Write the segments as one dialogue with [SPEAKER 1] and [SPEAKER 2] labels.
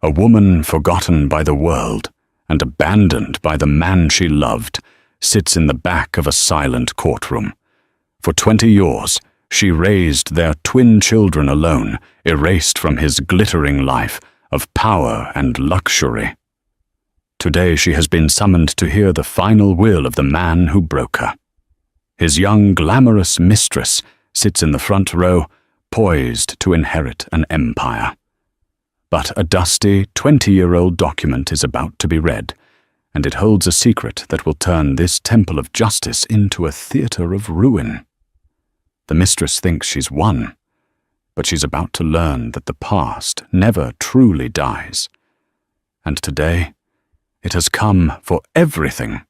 [SPEAKER 1] A woman forgotten by the world and abandoned by the man she loved sits in the back of a silent courtroom. For 20 years, she raised their twin children alone, erased from his glittering life of power and luxury. Today she has been summoned to hear the final will of the man who broke her. His young, glamorous mistress sits in the front row, poised to inherit an empire. But a dusty, 20-year-old document is about to be read, and it holds a secret that will turn this temple of justice into a theater of ruin. The mistress thinks she's won, but she's about to learn that the past never truly dies. And today, it has come for everything.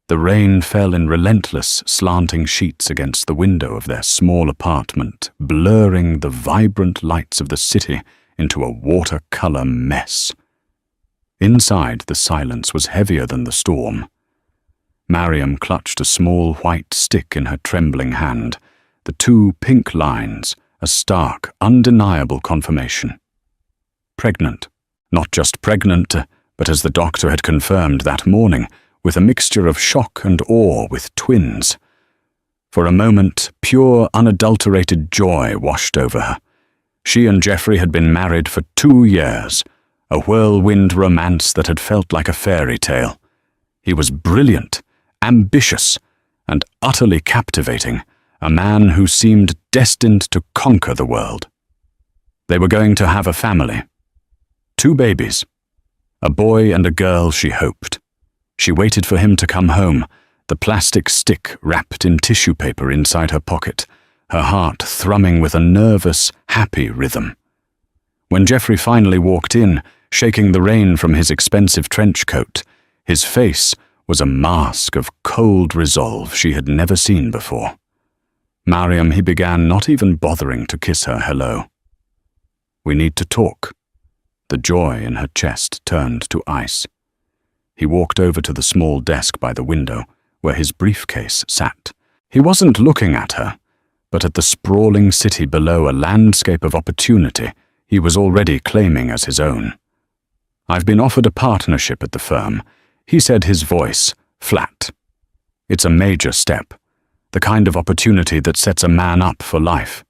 [SPEAKER 1] The rain fell in relentless, slanting sheets against the window of their small apartment, blurring the vibrant lights of the city into a watercolor mess. Inside, the silence was heavier than the storm. Mariam clutched a small white stick in her trembling hand, the 2 pink lines, a stark, undeniable confirmation. Pregnant. Not just pregnant, but as the doctor had confirmed that morning, with a mixture of shock and awe with twins. For a moment, pure, unadulterated joy washed over her. She and Geoffrey had been married for 2 years, a whirlwind romance that had felt like a fairy tale. He was brilliant, ambitious, and utterly captivating, a man who seemed destined to conquer the world. They were going to have a family. 2 babies. A boy and a girl, she hoped. She waited for him to come home, the plastic stick wrapped in tissue paper inside her pocket, her heart thrumming with a nervous, happy rhythm. When Geoffrey finally walked in, shaking the rain from his expensive trench coat, his face was a mask of cold resolve she had never seen before. Mariam, he began, not even bothering to kiss her hello. "We need to talk." The joy in her chest turned to ice. He walked over to the small desk by the window, where his briefcase sat. He wasn't looking at her, but at the sprawling city below, a landscape of opportunity he was already claiming as his own. "I've been offered a partnership at the firm," he said, his voice flat. "It's a major step, the kind of opportunity that sets a man up for life.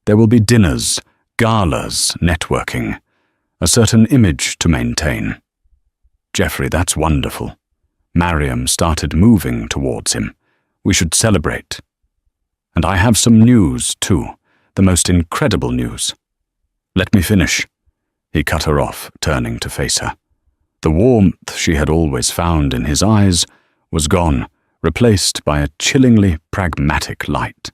[SPEAKER 1] There will be dinners, galas, networking, a certain image to maintain." "Geoffrey, that's wonderful." Mariam started moving towards him. "We should celebrate. And I have some news, too, the most incredible news." "Let me finish." He cut her off, turning to face her. The warmth she had always found in his eyes was gone, replaced by a chillingly pragmatic light.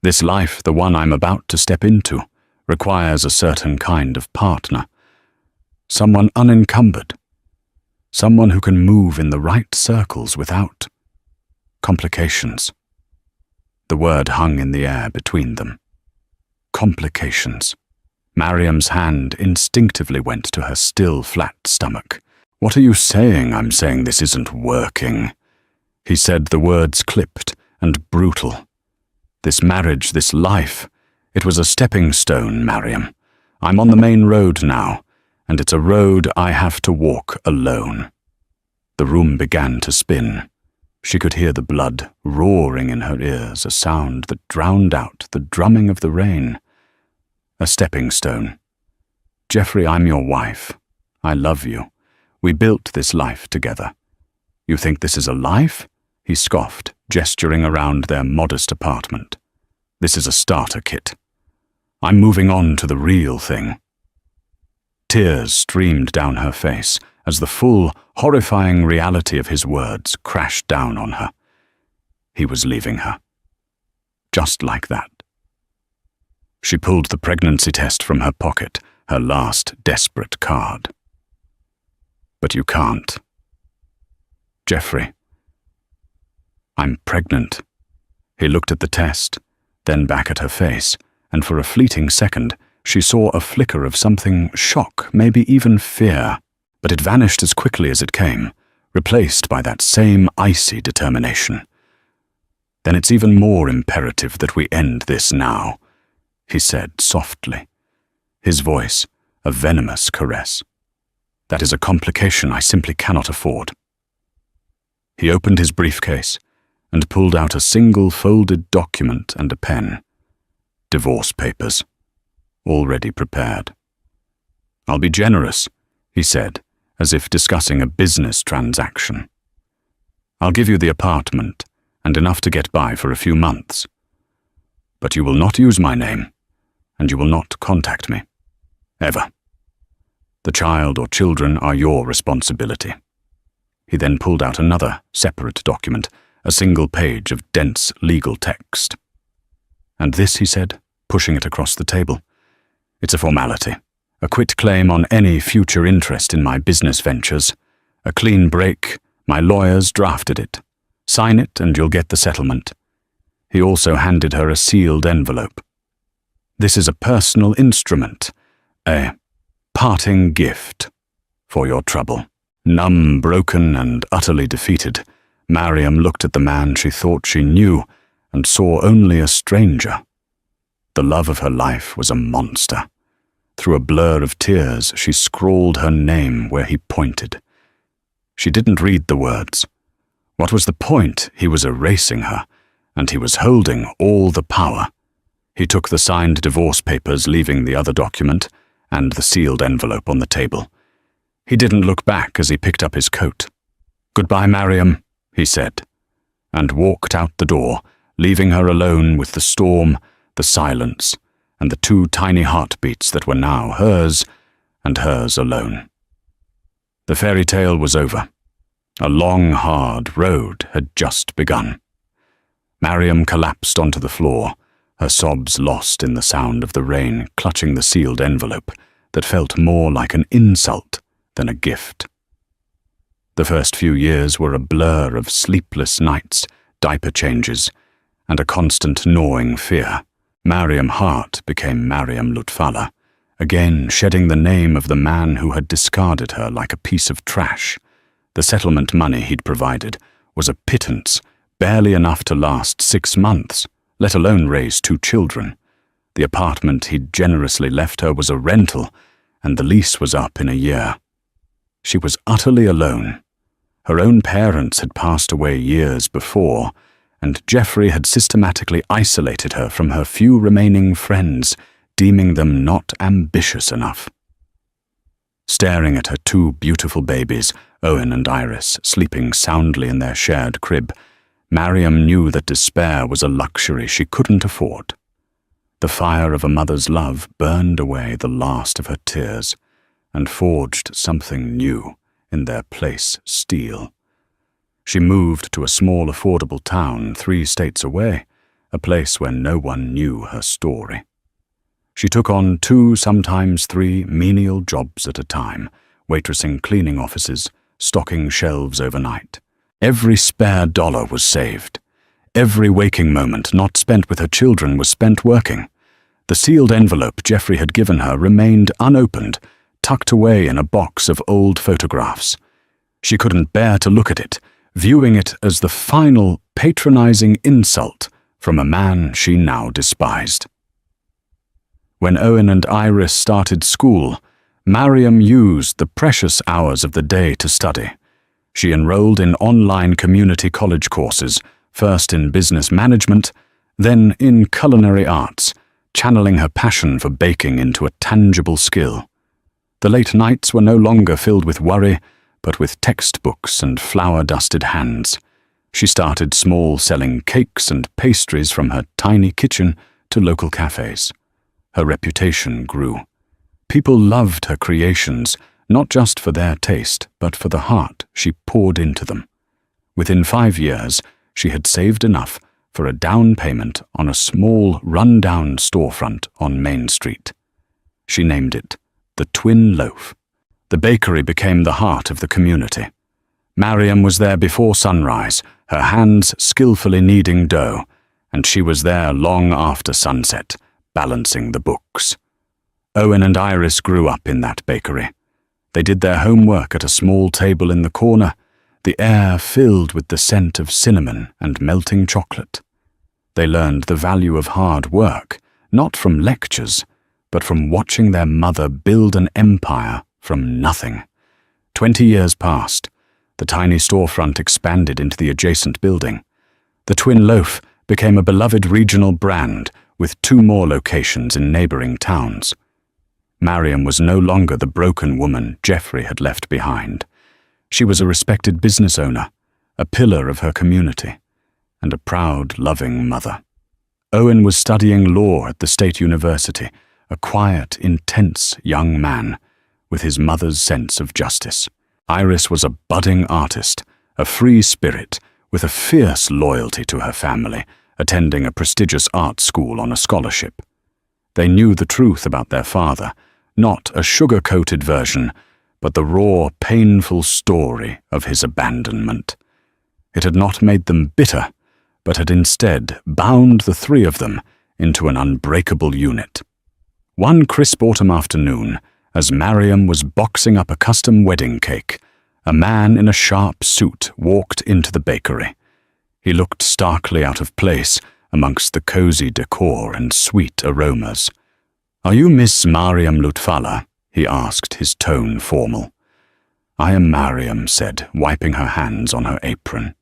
[SPEAKER 1] "This life, the one I'm about to step into, requires a certain kind of partner. Someone unencumbered. Someone who can move in the right circles without complications." The word hung in the air between them. Complications. Mariam's hand instinctively went to her still flat stomach. "What are you saying?" "I'm saying this isn't working." He said, the words clipped and brutal. "This marriage, this life, it was a stepping stone, Mariam. I'm on the main road now, and it's a road I have to walk alone." The room began to spin. She could hear the blood roaring in her ears, a sound that drowned out the drumming of the rain. A stepping stone. "Geoffrey, I'm your wife. I love you. We built this life together. You think this is a life?" He scoffed, gesturing around their modest apartment. "This is a starter kit. I'm moving on to the real thing." Tears streamed down her face as the full, horrifying reality of his words crashed down on her. He was leaving her. Just like that. She pulled the pregnancy test from her pocket, her last desperate card. "But you can't." "Geoffrey, I'm pregnant." He looked at the test, then back at her face, and for a fleeting second, she saw a flicker of something, shock, maybe even fear, but it vanished as quickly as it came, replaced by that same icy determination. "Then it's even more imperative that we end this now," he said softly, his voice a venomous caress. That is a complication I simply cannot afford. He opened his briefcase and pulled out a single folded document and a pen. Divorce papers, already prepared. "I'll be generous," he said, as if discussing a business transaction. "I'll give you the apartment and enough to get by for a few months. But you will not use my name, and you will not contact me. Ever. The child or children are your responsibility." He then pulled out another separate document, a single page of dense legal text. "And this," he said, pushing it across the table, "it's a formality. A quitclaim on any future interest in my business ventures. A clean break. My lawyers drafted it. Sign it and you'll get the settlement." He also handed her a sealed envelope. "This is a personal instrument, a parting gift for your trouble." Numb, broken, and utterly defeated, Mariam looked at the man she thought she knew and saw only a stranger. The love of her life was a monster. Through a blur of tears, she scrawled her name where he pointed. She didn't read the words. What was the point? He was erasing her, and he was holding all the power. He took the signed divorce papers, leaving the other document and the sealed envelope on the table. He didn't look back as he picked up his coat. "Goodbye, Mariam," he said, and walked out the door, leaving her alone with the storm, the silence, and the two tiny heartbeats that were now hers, and hers alone. The fairy tale was over. A long, hard road had just begun. Mariam collapsed onto the floor, her sobs lost in the sound of the rain clutching the sealed envelope that felt more like an insult than a gift. The first few years were a blur of sleepless nights, diaper changes, and a constant gnawing fear. Mariam Hart became Mariam Lutfallah, again shedding the name of the man who had discarded her like a piece of trash. The settlement money he'd provided was a pittance, barely enough to last 6 months, let alone raise 2 children. The apartment he'd generously left her was a rental, and the lease was up in a year. She was utterly alone. Her own parents had passed away years before, and Jeffrey had systematically isolated her from her few remaining friends, deeming them not ambitious enough. Staring at her 2 beautiful babies, Owen and Iris, sleeping soundly in their shared crib, Mariam knew that despair was a luxury she couldn't afford. The fire of a mother's love burned away the last of her tears and forged something new in their place, steel. She moved to a small, affordable town 3 states away, a place where no one knew her story. She took on 2, sometimes 3 menial jobs at a time, waitressing cleaning offices, stocking shelves overnight. Every spare dollar was saved. Every waking moment not spent with her children was spent working. The sealed envelope Jeffrey had given her remained unopened, tucked away in a box of old photographs. She couldn't bear to look at it, viewing it as the final, patronizing insult from a man she now despised. When Owen and Iris started school, Mariam used the precious hours of the day to study. She enrolled in online community college courses, first in business management, then in culinary arts, channeling her passion for baking into a tangible skill. The late nights were no longer filled with worry, but with textbooks and flour-dusted hands. She started small, selling cakes and pastries from her tiny kitchen to local cafes. Her reputation grew. People loved her creations, not just for their taste, but for the heart she poured into them. Within 5 years, she had saved enough for a down payment on a small, run-down storefront on Main Street. She named it the Twin Loaf. The bakery became the heart of the community. Mariam was there before sunrise, her hands skillfully kneading dough, and she was there long after sunset, balancing the books. Owen and Iris grew up in that bakery. They did their homework at a small table in the corner, the air filled with the scent of cinnamon and melting chocolate. They learned the value of hard work, not from lectures, but from watching their mother build an empire from nothing. 20 years passed. The tiny storefront expanded into the adjacent building. The Twin Loaf became a beloved regional brand with 2 more locations in neighboring towns. Mariam was no longer the broken woman Jeffrey had left behind. She was a respected business owner, a pillar of her community, and a proud, loving mother. Owen was studying law at the State University, a quiet, intense young man with his mother's sense of justice. Iris was a budding artist, a free spirit with a fierce loyalty to her family, attending a prestigious art school on a scholarship. They knew the truth about their father, not a sugar-coated version, but the raw, painful story of his abandonment. It had not made them bitter, but had instead bound the 3 of them into an unbreakable unit. One crisp autumn afternoon, as Mariam was boxing up a custom wedding cake, a man in a sharp suit walked into the bakery. He looked starkly out of place amongst the cozy decor and sweet aromas. "Are you Miss Mariam Lutfallah?" he asked, his tone formal. "I am," Mariam said, wiping her hands on her apron.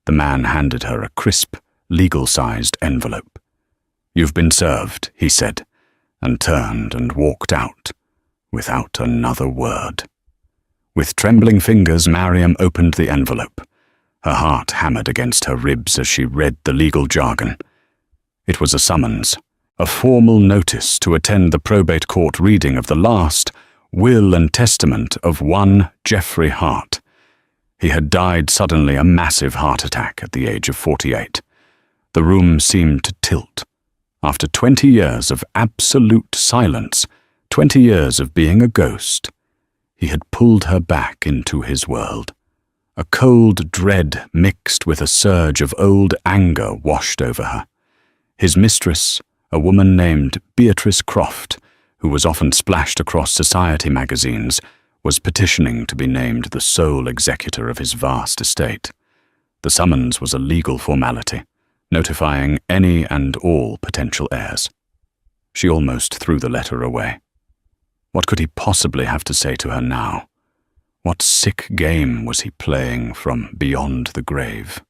[SPEAKER 1] The man handed her a crisp, legal-sized envelope. "You've been served," he said, and turned and walked out, without another word. With trembling fingers, Mariam opened the envelope. Her heart hammered against her ribs as she read the legal jargon. It was a summons, a formal notice to attend the probate court reading of the last will and testament of one Jeffrey Hart. He had died suddenly, a massive heart attack at the age of 48. The room seemed to tilt. After 20 years of absolute silence, 20 years of being a ghost, he had pulled her back into his world. A cold dread mixed with a surge of old anger washed over her. His mistress, a woman named Beatrice Croft, who was often splashed across society magazines, was petitioning to be named the sole executor of his vast estate. The summons was a legal formality, notifying any and all potential heirs. She almost threw the letter away. What could he possibly have to say to her now? What sick game was he playing from beyond the grave?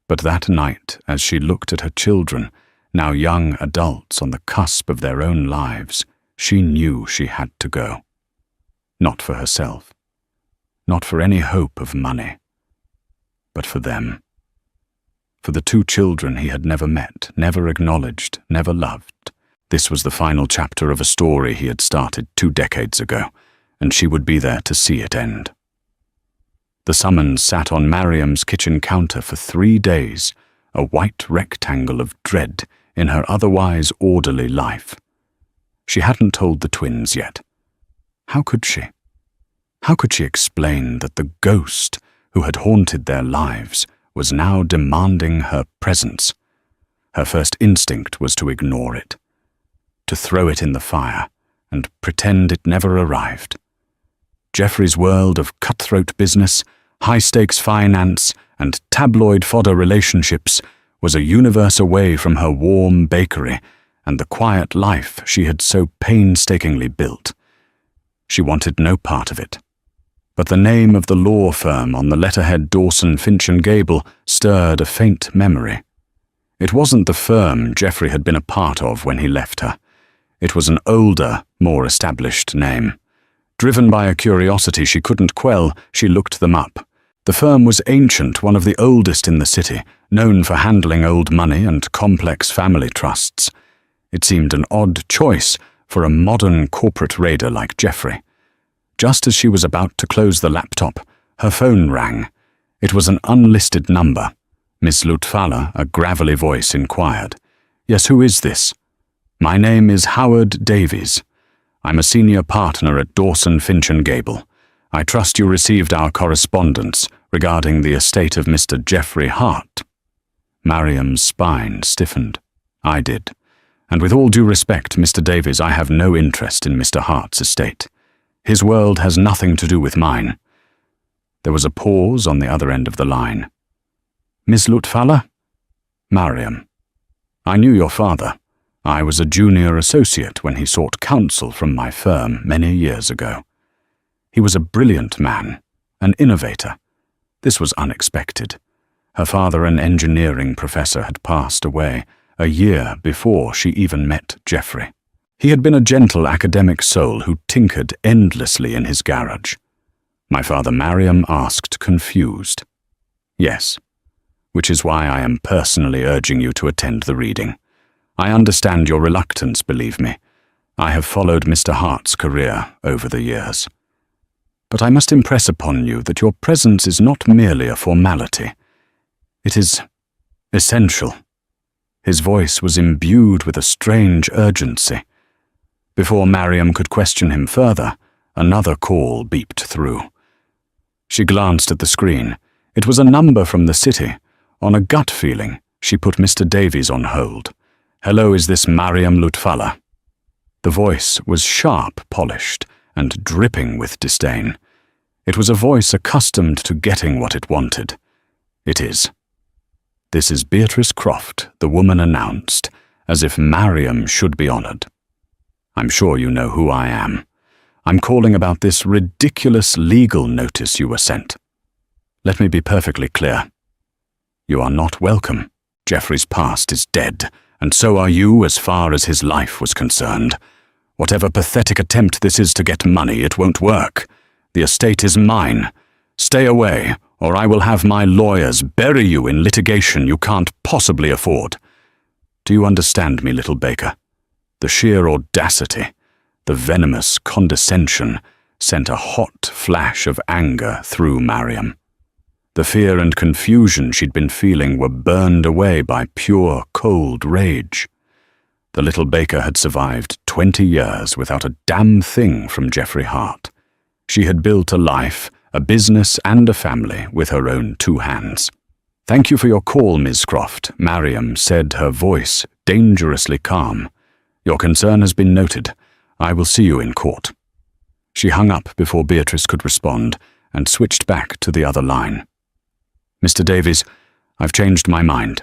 [SPEAKER 1] But that night, as she looked at her children, now young adults on the cusp of their own lives, she knew she had to go. Not for herself, not for any hope of money, but for them. For the 2 children he had never met, never acknowledged, never loved. This was the final chapter of a story he had started 2 decades ago, and she would be there to see it end. The summons sat on Mariam's kitchen counter for 3 days, a white rectangle of dread in her otherwise orderly life. She hadn't told the twins yet. How could she? How could she explain that the ghost who had haunted their lives was now demanding her presence? Her first instinct was to ignore it, to throw it in the fire and pretend it never arrived. Jeffrey's world of cutthroat business, high-stakes finance, and tabloid fodder relationships was a universe away from her warm bakery and the quiet life she had so painstakingly built. She wanted no part of it. But the name of the law firm on the letterhead Dawson, Finch and Gable stirred a faint memory. It wasn't the firm Jeffrey had been a part of when he left her. It was an older, more established name. Driven by a curiosity she couldn't quell, she looked them up. The firm was ancient, one of the oldest in the city, known for handling old money and complex family trusts. It seemed an odd choice for a modern corporate raider like Jeffrey. Just as she was about to close the laptop, her phone rang. It was an unlisted number. Miss Lutfallah, a gravelly voice, inquired. "Yes, who is this?" "My name is Howard Davies. I'm a senior partner at Dawson, Finch and Gable. I trust you received our correspondence regarding the estate of Mr. Jeffrey Hart." Mariam's spine stiffened. "I did. And with all due respect, Mr. Davies, I have no interest in Mr. Hart's estate. His world has nothing to do with mine." There was a pause on the other end of the line. "Miss Lutfallah?" "Mariam." "I knew your father. I was a junior associate when he sought counsel from my firm many years ago. He was a brilliant man, an innovator. This was unexpected. Her father, an engineering professor, had passed away a year before she even met Geoffrey. He had been a gentle academic soul who tinkered endlessly in his garage. My father, Mariam, asked, confused. Yes, which is why I am personally urging you to attend the reading. I understand your reluctance, believe me. I have followed Mr. Hart's career over the years. But I must impress upon you that your presence is not merely a formality. It is essential. His voice was imbued with a strange urgency. Before Mariam could question him further, another call beeped through. She glanced at the screen. It was a number from the city. On a gut feeling, she put Mr. Davies on hold. "Hello, is this Mariam Lutfallah?" The voice was sharp, polished, and dripping with disdain. It was a voice accustomed to getting what it wanted. "It is." "This is Beatrice Croft," the woman announced, as if Mariam should be honored. "I'm sure you know who I am. I'm calling about this ridiculous legal notice you were sent. Let me be perfectly clear. You are not welcome. Geoffrey's past is dead, and so are you as far as his life was concerned. Whatever pathetic attempt this is to get money, it won't work. The estate is mine. Stay away, or I will have my lawyers bury you in litigation you can't possibly afford. Do you understand me, little Baker?" The sheer audacity, the venomous condescension, sent a hot flash of anger through Mariam. The fear and confusion she'd been feeling were burned away by pure, cold rage. The little Baker had survived 20 years without a damn thing from Geoffrey Hart. She had built a life, a business and a family with her own 2 hands. "Thank you for your call, Ms. Croft," Mariam said, her voice dangerously calm. "Your concern has been noted. I will see you in court." She hung up before Beatrice could respond and switched back to the other line. "Mr. Davies, I've changed my mind.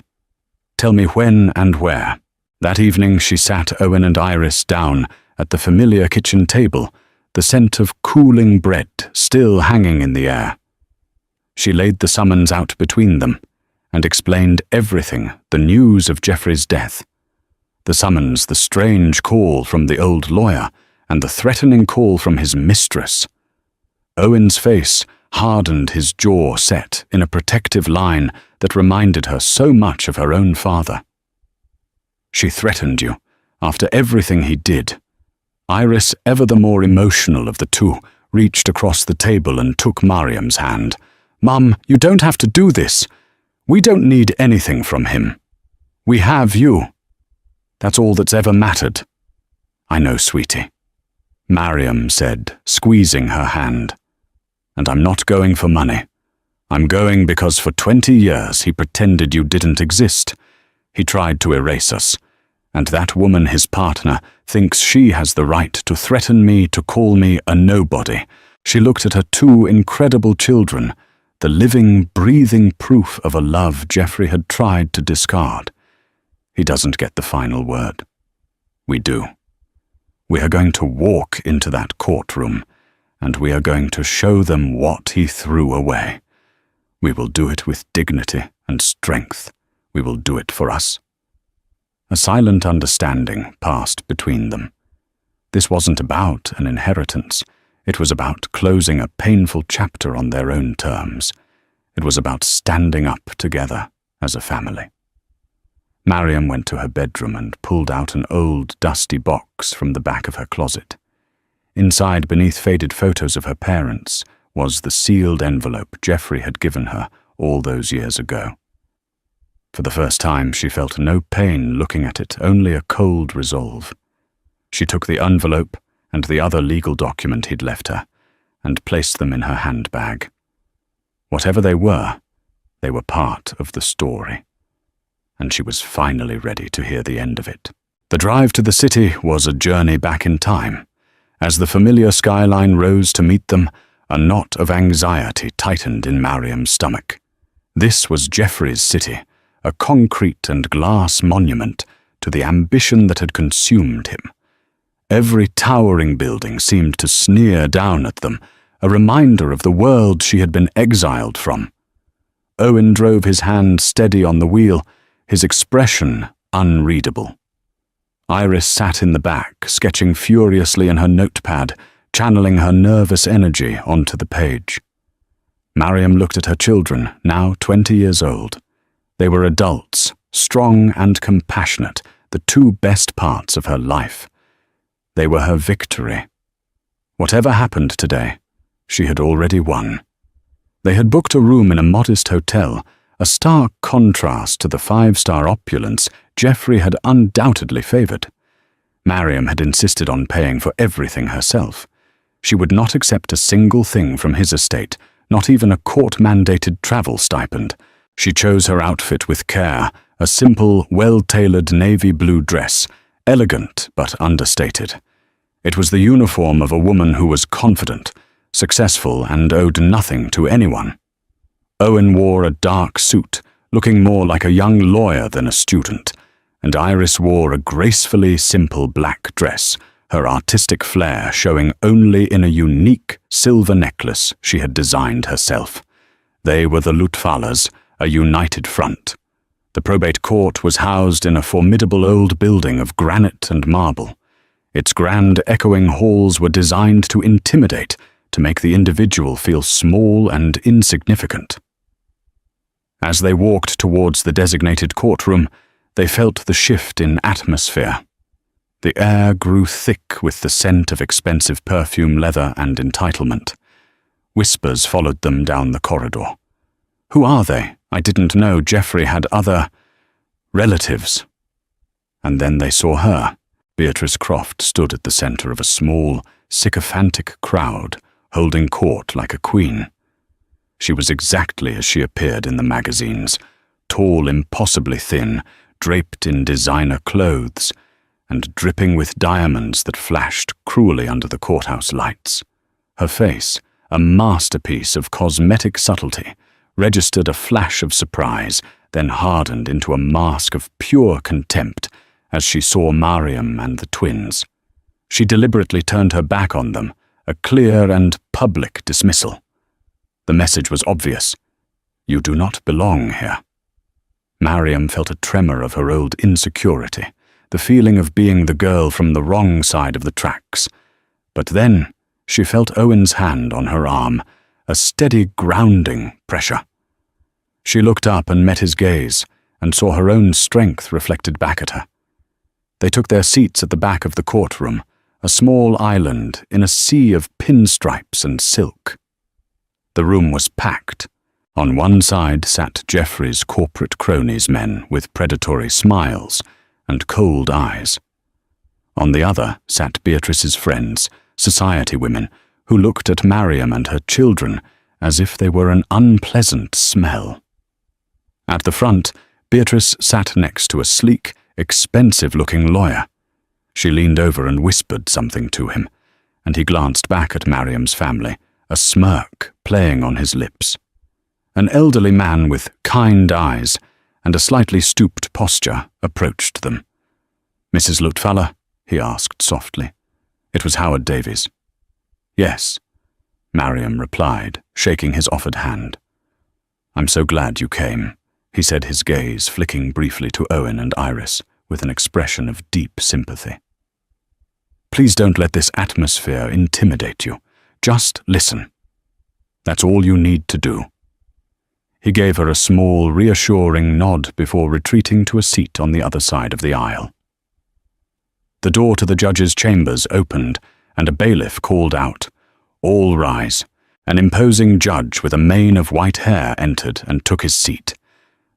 [SPEAKER 1] Tell me when and where." That evening she sat Owen and Iris down at the familiar kitchen table, the scent of cooling bread still hanging in the air. She laid the summons out between them and explained everything, the news of Geoffrey's death. The summons, the strange call from the old lawyer, and the threatening call from his mistress. Owen's face hardened, his jaw set in a protective line that reminded her so much of her own father. "She threatened you, after everything he did." Iris, ever the more emotional of the two, reached across the table and took Mariam's hand. "Mum, you don't have to do this. We don't need anything from him. We have you. That's all that's ever mattered." "I know, sweetie," Mariam said, squeezing her hand. "And I'm not going for money. I'm going because for 20 years he pretended you didn't exist. He tried to erase us. And that woman, his partner, thinks she has the right to threaten me, to call me a nobody. She looked at her 2 incredible children, the living, breathing proof of a love Geoffrey had tried to discard. He doesn't get the final word. We do. We are going to walk into that courtroom, and we are going to show them what he threw away. We will do it with dignity and strength. We will do it for us." A silent understanding passed between them. This wasn't about an inheritance. It was about closing a painful chapter on their own terms. It was about standing up together as a family. Mariam went to her bedroom and pulled out an old, dusty box from the back of her closet. Inside, beneath faded photos of her parents, was the sealed envelope Geoffrey had given her all those years ago. For the first time, she felt no pain looking at it, only a cold resolve. She took the envelope and the other legal document he'd left her and placed them in her handbag. Whatever they were part of the story. And she was finally ready to hear the end of it. The drive to the city was a journey back in time. As the familiar skyline rose to meet them, a knot of anxiety tightened in Mariam's stomach. This was Geoffrey's city, a concrete and glass monument to the ambition that had consumed him. Every towering building seemed to sneer down at them, a reminder of the world she had been exiled from. Owen drove his hand steady on the wheel, his expression unreadable. Iris sat in the back, sketching furiously in her notepad, channeling her nervous energy onto the page. Mariam looked at her children, now 20 years old. They were adults, strong and compassionate, the two best parts of her life. They were her victory. Whatever happened today, she had already won. They had booked a room in a modest hotel, a stark contrast to the five-star opulence Geoffrey had undoubtedly favoured. Mariam had insisted on paying for everything herself. She would not accept a single thing from his estate, not even a court-mandated travel stipend. She chose her outfit with care, a simple, well-tailored navy blue dress, elegant but understated. It was the uniform of a woman who was confident, successful, and owed nothing to anyone. Owen wore a dark suit, looking more like a young lawyer than a student, and Iris wore a gracefully simple black dress, her artistic flair showing only in a unique silver necklace she had designed herself. They were the Lutfalas, a united front. The probate court was housed in a formidable old building of granite and marble. Its grand echoing halls were designed to intimidate, to make the individual feel small and insignificant. As they walked towards the designated courtroom, they felt the shift in atmosphere. The air grew thick with the scent of expensive perfume, leather, and entitlement. Whispers followed them down the corridor. "Who are they? I didn't know Geoffrey had other relatives." And then they saw her. Beatrice Croft stood at the centre of a small, sycophantic crowd, holding court like a queen. She was exactly as she appeared in the magazines, tall, impossibly thin, draped in designer clothes, and dripping with diamonds that flashed cruelly under the courthouse lights. Her face, a masterpiece of cosmetic subtlety, registered a flash of surprise, then hardened into a mask of pure contempt as she saw Mariam and the twins. She deliberately turned her back on them, a clear and public dismissal. The message was obvious. You do not belong here. Mariam felt a tremor of her old insecurity, the feeling of being the girl from the wrong side of the tracks. But then she felt Owen's hand on her arm, a steady grounding pressure. She looked up and met his gaze, and saw her own strength reflected back at her. They took their seats at the back of the courtroom, a small island in a sea of pinstripes and silk. The room was packed. On one side sat Geoffrey's corporate cronies, men with predatory smiles and cold eyes. On the other sat Beatrice's friends, society women, who looked at Mariam and her children as if they were an unpleasant smell. At the front, Beatrice sat next to a sleek, expensive-looking lawyer. She leaned over and whispered something to him, and he glanced back at Mariam's family, a smirk playing on his lips. An elderly man with kind eyes and a slightly stooped posture approached them. "Mrs. Lutfalla?" he asked softly. It was Howard Davies. "Yes," Mariam replied, shaking his offered hand. "I'm so glad you came," he said, his gaze flicking briefly to Owen and Iris with an expression of deep sympathy. "Please don't let this atmosphere intimidate you. Just listen. That's all you need to do." He gave her a small, reassuring nod before retreating to a seat on the other side of the aisle. The door to the judge's chambers opened, and a bailiff called out, "All rise." An imposing judge with a mane of white hair entered and took his seat,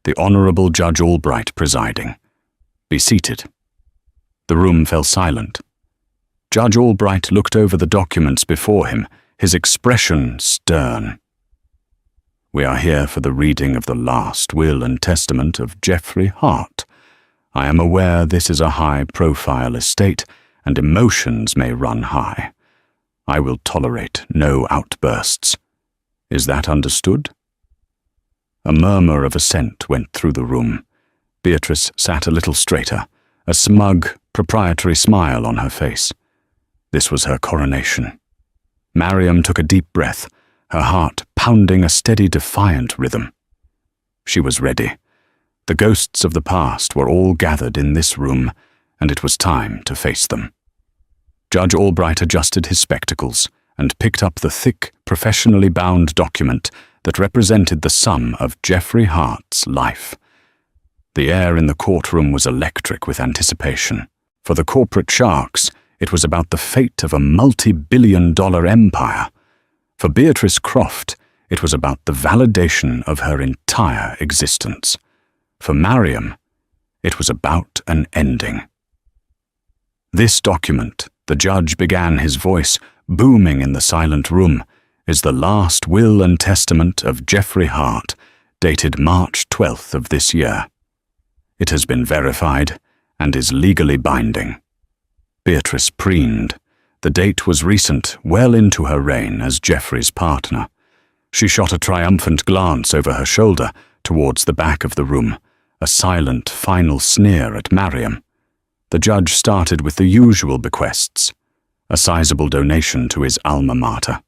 [SPEAKER 1] the Honourable Judge Albright presiding. "Be seated." The room fell silent. Judge Albright looked over the documents before him, his expression stern. "We are here for the reading of the last will and testament of Geoffrey Hart. I am aware this is a high-profile estate, and emotions may run high. I will tolerate no outbursts. Is that understood?" A murmur of assent went through the room. Beatrice sat a little straighter, a smug, proprietary smile on her face. This was her coronation. Mariam took a deep breath, her heart pounding a steady, defiant rhythm. She was ready. The ghosts of the past were all gathered in this room, and it was time to face them. Judge Albright adjusted his spectacles and picked up the thick, professionally bound document that represented the sum of Jeffrey Hart's life. The air in the courtroom was electric with anticipation. For the corporate sharks, it was about the fate of a multi-billion-dollar empire. For Beatrice Croft, it was about the validation of her entire existence. For Mariam, it was about an ending. This document, the judge began, his voice booming in the silent room, is the last will and testament of Jeffrey Hart, dated March 12th of this year. It has been verified and is legally binding. Beatrice preened. The date was recent, well into her reign as Jeffrey's partner. She shot a triumphant glance over her shoulder towards the back of the room, a silent, final sneer at Mariam. The judge started with the usual bequests: a sizable donation to his alma mater,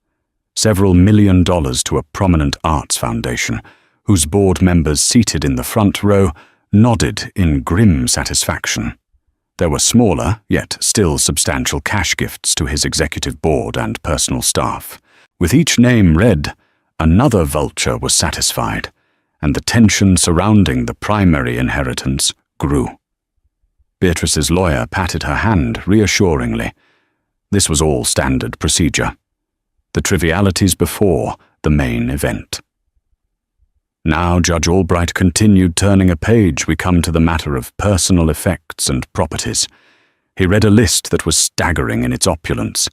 [SPEAKER 1] several $1 million to a prominent arts foundation, whose board members seated in the front row nodded in grim satisfaction. There were smaller, yet still substantial cash gifts to his executive board and personal staff. With each name read, another vulture was satisfied, and the tension surrounding the primary inheritance grew. Beatrice's lawyer patted her hand reassuringly. This was all standard procedure. The trivialities before the main event. Now Judge Albright continued turning a page. We come to the matter of personal effects and properties. He read a list that was staggering in its opulence.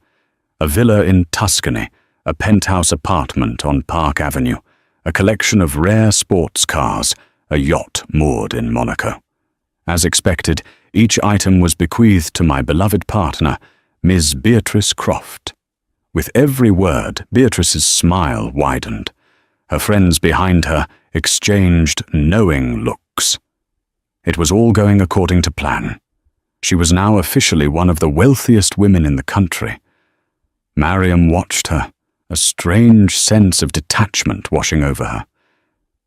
[SPEAKER 1] A villa in Tuscany, a penthouse apartment on Park Avenue, a collection of rare sports cars, a yacht moored in Monaco. As expected, each item was bequeathed to my beloved partner, Ms. Beatrice Croft. With every word, Beatrice's smile widened. Her friends behind her exchanged knowing looks. It was all going according to plan. She was now officially one of the wealthiest women in the country. Mariam watched her, a strange sense of detachment washing over her.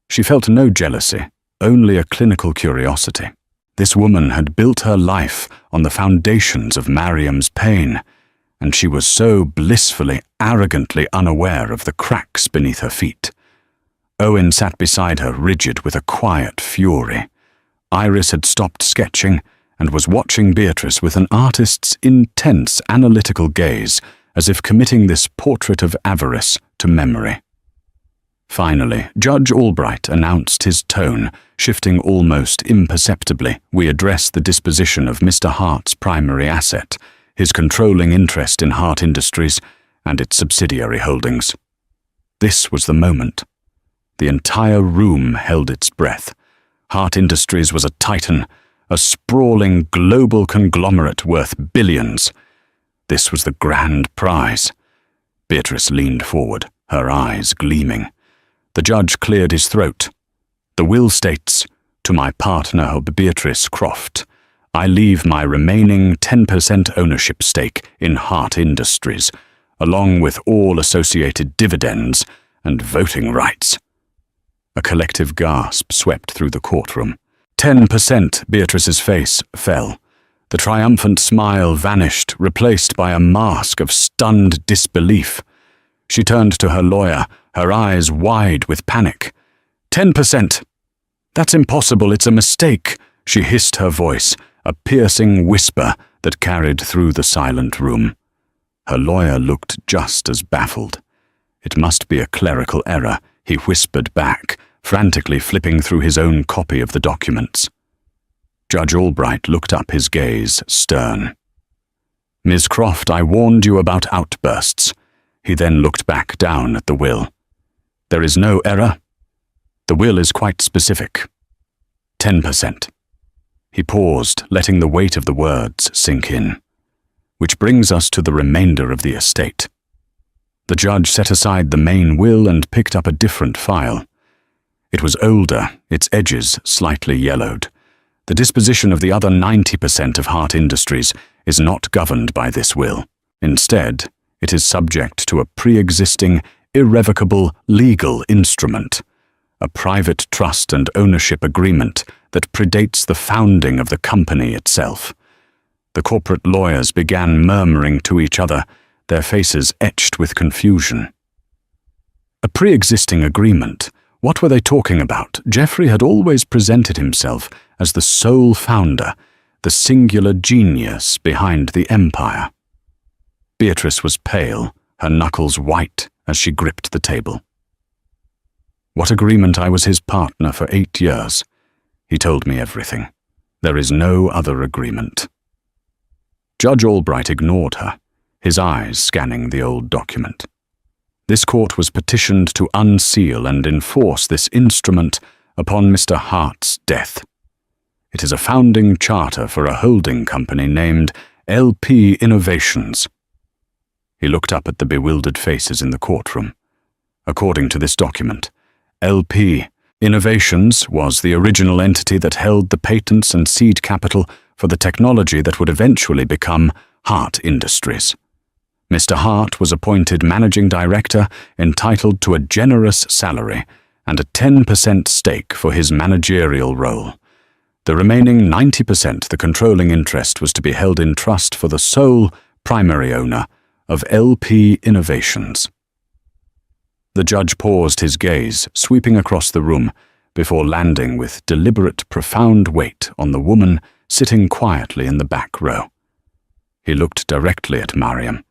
[SPEAKER 1] She felt no jealousy, only a clinical curiosity. This woman had built her life on the foundations of Mariam's pain, and she was so blissfully, arrogantly unaware of the cracks beneath her feet. Owen sat beside her, rigid with a quiet fury. Iris had stopped sketching and was watching Beatrice with an artist's intense, analytical gaze, as if committing this portrait of avarice to memory. Finally, Judge Albright announced, his tone shifting almost imperceptibly. We addressed the disposition of Mr. Hart's primary asset, his controlling interest in Hart Industries and its subsidiary holdings. This was the moment. The entire room held its breath. Hart Industries was a titan, a sprawling global conglomerate worth billions. This was the grand prize. Beatrice leaned forward, her eyes gleaming. The judge cleared his throat. The will states, to my partner Beatrice Croft, I leave my remaining 10% ownership stake in Hart Industries, along with all associated dividends and voting rights. A collective gasp swept through the courtroom. 10%, Beatrice's face fell. The triumphant smile vanished, replaced by a mask of stunned disbelief. She turned to her lawyer, her eyes wide with panic. 10%! That's impossible, it's a mistake, she hissed, her voice, a piercing whisper that carried through the silent room. Her lawyer looked just as baffled. It must be a clerical error, he whispered back, frantically flipping through his own copy of the documents. Judge Albright looked up, his gaze stern. Ms. Croft, I warned you about outbursts. He then looked back down at the will. There is no error. The will is quite specific. 10%. He paused, letting the weight of the words sink in. Which brings us to the remainder of the estate. The judge set aside the main will and picked up a different file. It was older, its edges slightly yellowed. The disposition of the other 90% of Hart Industries is not governed by this will. Instead, it is subject to a pre-existing, irrevocable legal instrument, a private trust and ownership agreement that predates the founding of the company itself. The corporate lawyers began murmuring to each other, their faces etched with confusion. A pre-existing agreement? What were they talking about? Geoffrey had always presented himself as the sole founder, the singular genius behind the empire. Beatrice was pale, her knuckles white as she gripped the table. What agreement? I was his partner for 8 years. He told me everything. There is no other agreement. Judge Albright ignored her, his eyes scanning the old document. This court was petitioned to unseal and enforce this instrument upon Mr. Hart's death. It is a founding charter for a holding company named LP Innovations. He looked up at the bewildered faces in the courtroom. According to this document, LP Innovations was the original entity that held the patents and seed capital for the technology that would eventually become Hart Industries. Mr. Hart was appointed managing director, entitled to a generous salary and a 10% stake for his managerial role. The remaining 90%, the controlling interest, was to be held in trust for the sole primary owner of LP Innovations. The judge paused, his gaze sweeping across the room before landing with deliberate, profound weight on the woman sitting quietly in the back row. He looked directly at Mariam,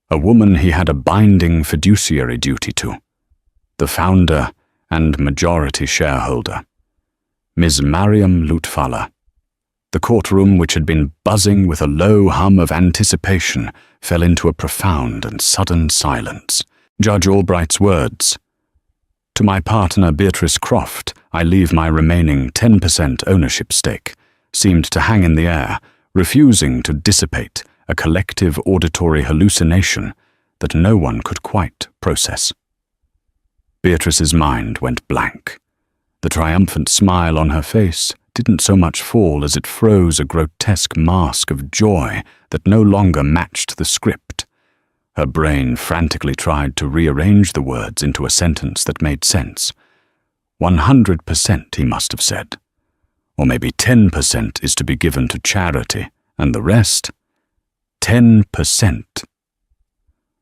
[SPEAKER 1] a woman he had a binding fiduciary duty to, the founder and majority shareholder, Ms. Mariam Lutfalla. The courtroom, which had been buzzing with a low hum of anticipation, fell into a profound and sudden silence. Judge Albright's words, "To my partner Beatrice Croft, I leave my remaining 10% ownership stake," seemed to hang in the air, refusing to dissipate a collective auditory hallucination that no one could quite process. Beatrice's mind went blank. The triumphant smile on her face didn't so much fall as it froze a grotesque mask of joy that no longer matched the script. Her brain frantically tried to rearrange the words into a sentence that made sense. 100%, he must have said. Or maybe 10% is to be given to charity, and the rest? 10%.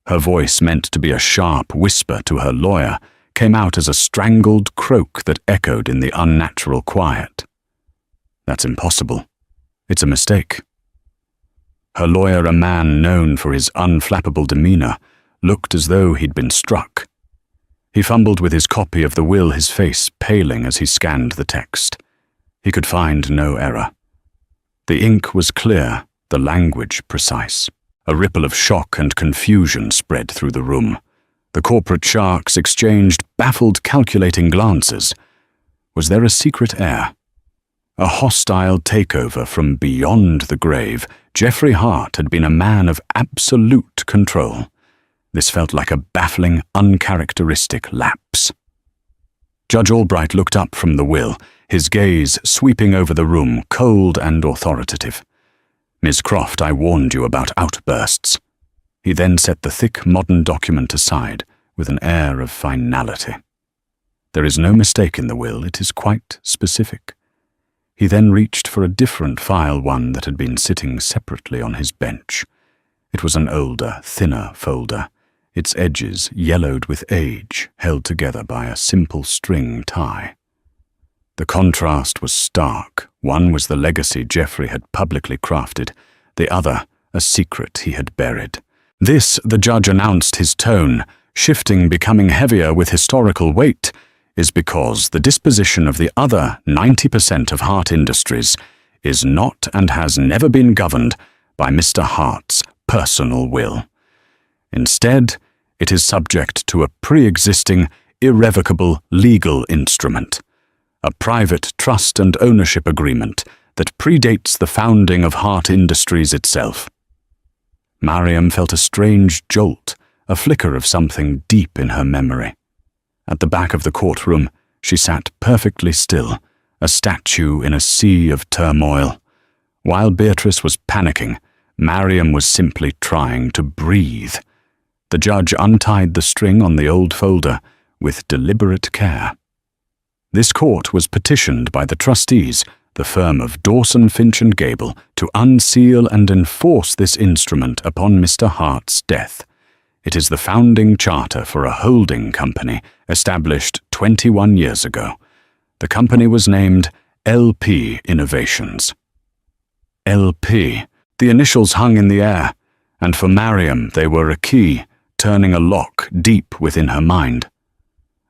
[SPEAKER 1] Her voice, meant to be a sharp whisper to her lawyer, came out as a strangled croak that echoed in the unnatural quiet. That's impossible. It's a mistake. Her lawyer, a man known for his unflappable demeanor, looked as though he'd been struck. He fumbled with his copy of the will, his face paling as he scanned the text. He could find no error. The ink was clear, the language precise. A ripple of shock and confusion spread through the room. The corporate sharks exchanged baffled, calculating glances. Was there a secret heir? A hostile takeover from beyond the grave? Geoffrey Hart had been a man of absolute control. This felt like a baffling, uncharacteristic lapse. Judge Albright looked up from the will, his gaze sweeping over the room, cold and authoritative. "Miss Croft, I warned you about outbursts." He then set the thick, modern document aside with an air of finality. "There is no mistake in the will, it is quite specific." He then reached for a different file, one that had been sitting separately on his bench. It was an older, thinner folder, its edges yellowed with age, held together by a simple string tie. The contrast was stark. One was the legacy Geoffrey had publicly crafted, the other a secret he had buried. "This," the judge announced, his tone shifting, becoming heavier with historical weight, "is because the disposition of the other 90% of Hart Industries is not and has never been governed by Mr. Hart's personal will. Instead, it is subject to a pre-existing, irrevocable legal instrument, a private trust and ownership agreement that predates the founding of Hart Industries itself." Mariam felt a strange jolt, a flicker of something deep in her memory. At the back of the courtroom, she sat perfectly still, a statue in a sea of turmoil. While Beatrice was panicking, Mariam was simply trying to breathe. The judge untied the string on the old folder with deliberate care. This court was petitioned by the trustees, the firm of Dawson, Finch and Gable, to unseal and enforce this instrument upon Mr. Hart's death. It is the founding charter for a holding company established 21 years ago. The company was named LP Innovations. LP. The initials hung in the air, and for Mariam they were a key, turning a lock deep within her mind.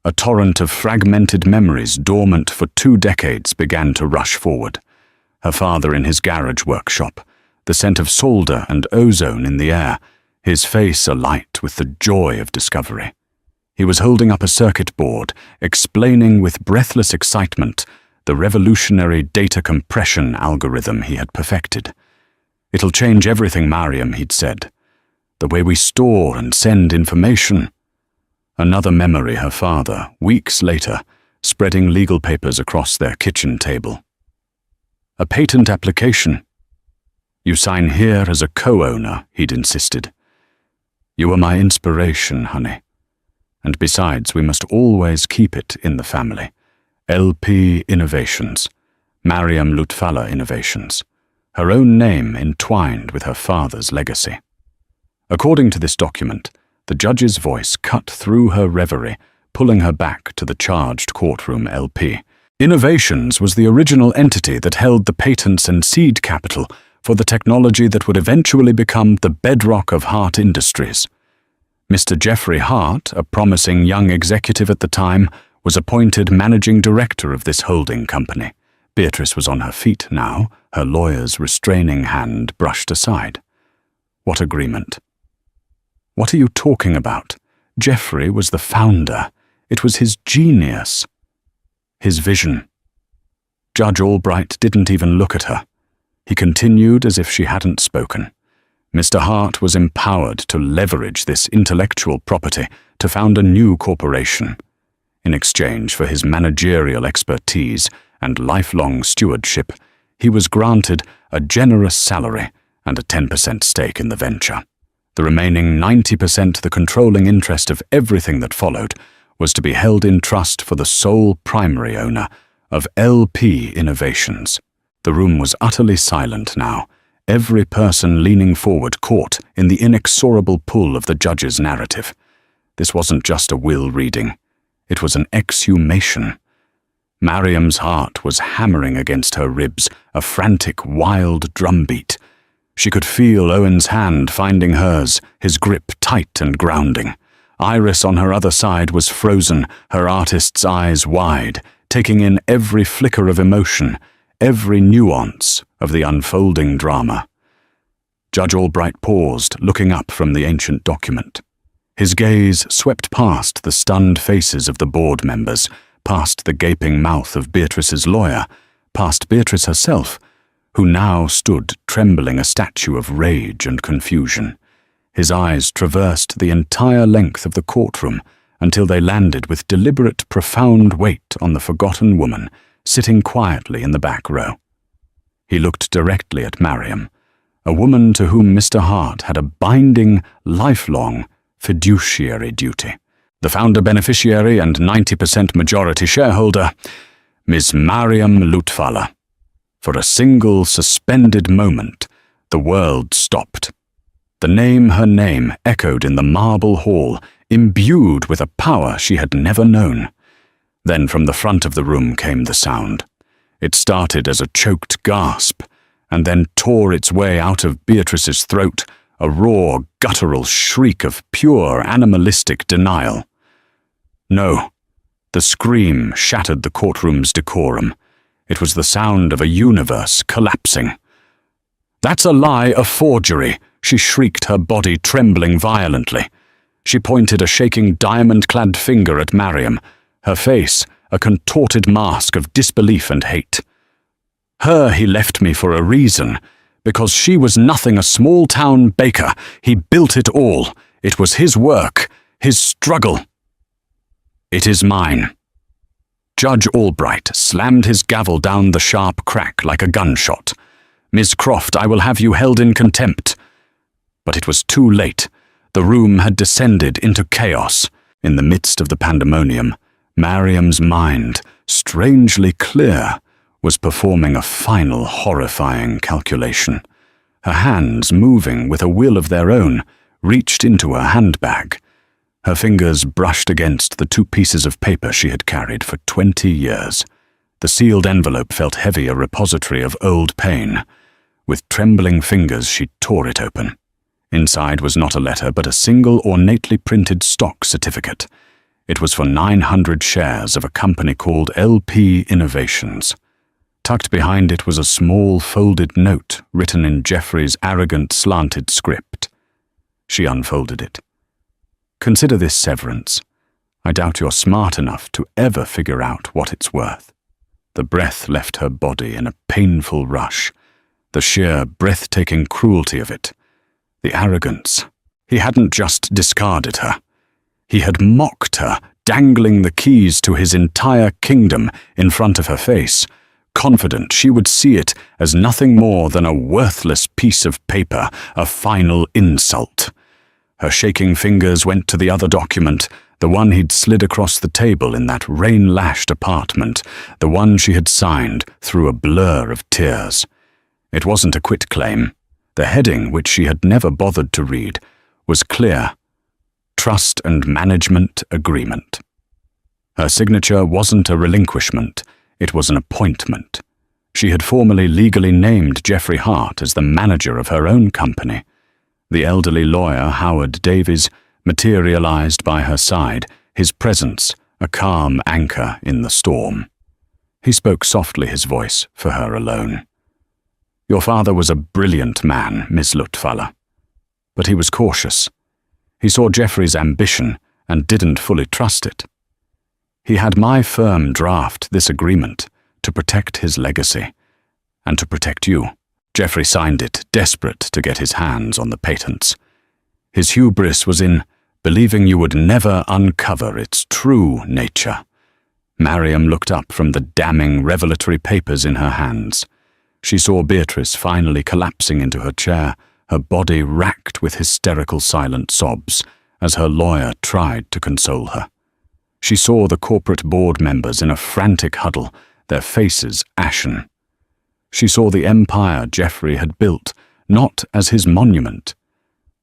[SPEAKER 1] A torrent of fragmented memories dormant for 2 decades began to rush forward. Her father in his garage workshop, the scent of solder and ozone in the air, his face alight with the joy of discovery. He was holding up a circuit board, explaining with breathless excitement the revolutionary data compression algorithm he had perfected. "It'll change everything, Mariam," he'd said. "The way we store and send information." Another memory her father, weeks later, spreading legal papers across their kitchen table. "A patent application. You sign here as a co-owner," he'd insisted. "You were my inspiration, honey. And besides, we must always keep it in the family. LP Innovations, Mariam Lutfallah Innovations, her own name entwined with her father's legacy." According to this document, the judge's voice cut through her reverie, pulling her back to the charged courtroom LP. Innovations was the original entity that held the patents and seed capital for the technology that would eventually become the bedrock of Hart Industries. Mr. Jeffrey Hart, a promising young executive at the time, was appointed managing director of this holding company. Beatrice was on her feet now, her lawyer's restraining hand brushed aside. What agreement? "What are you talking about? Jeffrey was the founder. It was his genius. His vision." Judge Albright didn't even look at her. He continued as if she hadn't spoken. Mr. Hart was empowered to leverage this intellectual property to found a new corporation. In exchange for his managerial expertise and lifelong stewardship, he was granted a generous salary and a 10% stake in the venture. The remaining 90%, the controlling interest of everything that followed, was to be held in trust for the sole primary owner of LP Innovations. The room was utterly silent now, every person leaning forward caught in the inexorable pull of the judge's narrative. This wasn't just a will reading. It was an exhumation. Mariam's heart was hammering against her ribs, a frantic, wild drumbeat. She could feel Owen's hand finding hers, his grip tight and grounding. Iris on her other side was frozen, her artist's eyes wide, taking in every flicker of emotion, every nuance of the unfolding drama. Judge Albright paused, looking up from the ancient document. His gaze swept past the stunned faces of the board members, past the gaping mouth of Beatrice's lawyer, past Beatrice herself, who now stood trembling, a statue of rage and confusion. His eyes traversed the entire length of the courtroom until they landed with deliberate, profound weight on the forgotten woman sitting quietly in the back row. He looked directly at Mariam, a woman to whom Mr. Hart had a binding, lifelong fiduciary duty. The founder beneficiary and 90% majority shareholder, Ms. Mariam Lutfallah. For a single suspended moment, the world stopped. The name, her name, echoed in the marble hall, imbued with a power she had never known. Then from the front of the room came the sound. It started as a choked gasp, and then tore its way out of Beatrice's throat, a raw, guttural shriek of pure animalistic denial. No, the scream shattered the courtroom's decorum. It was the sound of a universe collapsing. "That's a lie, a forgery," she shrieked, her body trembling violently. She pointed a shaking diamond-clad finger at Mariam, her face a contorted mask of disbelief and hate. Her he left me for a reason, because she was nothing, a small-town baker. He built it all. It was his work, his struggle. It is mine. Judge Albright slammed his gavel down the sharp crack like a gunshot. "Miss Croft, I will have you held in contempt." But it was too late. The room had descended into chaos. In the midst of the pandemonium, Mariam's mind, strangely clear, was performing a final horrifying calculation. Her hands, moving with a will of their own, reached into her handbag. Her fingers brushed against the 2 pieces of paper she had carried for 20 years. The sealed envelope felt heavy, a repository of old pain. With trembling fingers she tore it open. Inside was not a letter, but a single ornately printed stock certificate. It was for 900 shares of a company called LP Innovations. Tucked behind it was a small folded note written in Geoffrey's arrogant slanted script. She unfolded it. "Consider this severance. I doubt you're smart enough to ever figure out what it's worth." The breath left her body in a painful rush. The sheer, breathtaking cruelty of it. The arrogance. He hadn't just discarded her. He had mocked her, dangling the keys to his entire kingdom in front of her face, confident she would see it as nothing more than a worthless piece of paper, a final insult. Her shaking fingers went to the other document, the one he'd slid across the table in that rain-lashed apartment, the one she had signed through a blur of tears. It wasn't a quitclaim. The heading, which she had never bothered to read, was clear: Trust and Management Agreement. Her signature wasn't a relinquishment, it was an appointment. She had formally legally named Geoffrey Hart as the manager of her own company. The elderly lawyer, Howard Davies, materialized by her side, his presence a calm anchor in the storm. He spoke softly, his voice for her alone. "Your father was a brilliant man, Miss Lutfaller. But he was cautious. He saw Geoffrey's ambition and didn't fully trust it. He had my firm draft this agreement to protect his legacy and to protect you." Geoffrey signed it, desperate to get his hands on the patents. His hubris was in believing you would never uncover its true nature. Mariam looked up from the damning revelatory papers in her hands. She saw Beatrice finally collapsing into her chair, her body racked with hysterical silent sobs, as her lawyer tried to console her. She saw the corporate board members in a frantic huddle, their faces ashen. She saw the empire Geoffrey had built, not as his monument,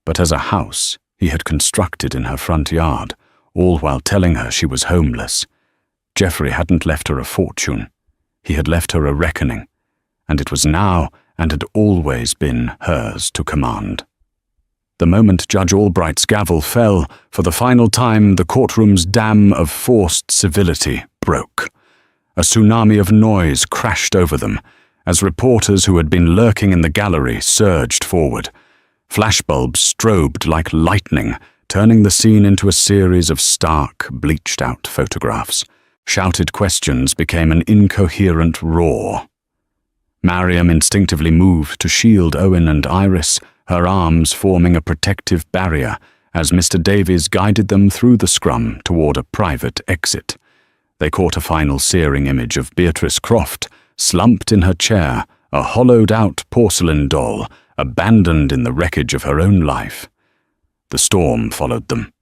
[SPEAKER 1] but as a house he had constructed in her front yard, all while telling her she was homeless. Geoffrey hadn't left her a fortune. He had left her a reckoning, and it was now and had always been hers to command. The moment Judge Albright's gavel fell, for the final time the courtroom's dam of forced civility broke. A tsunami of noise crashed over them, as reporters who had been lurking in the gallery surged forward. Flashbulbs strobed like lightning, turning the scene into a series of stark, bleached-out photographs. Shouted questions became an incoherent roar. Mariam instinctively moved to shield Owen and Iris, her arms forming a protective barrier as Mr. Davies guided them through the scrum toward a private exit. They caught a final searing image of Beatrice Croft, slumped in her chair, a hollowed-out porcelain doll, abandoned in the wreckage of her own life. The storm followed them.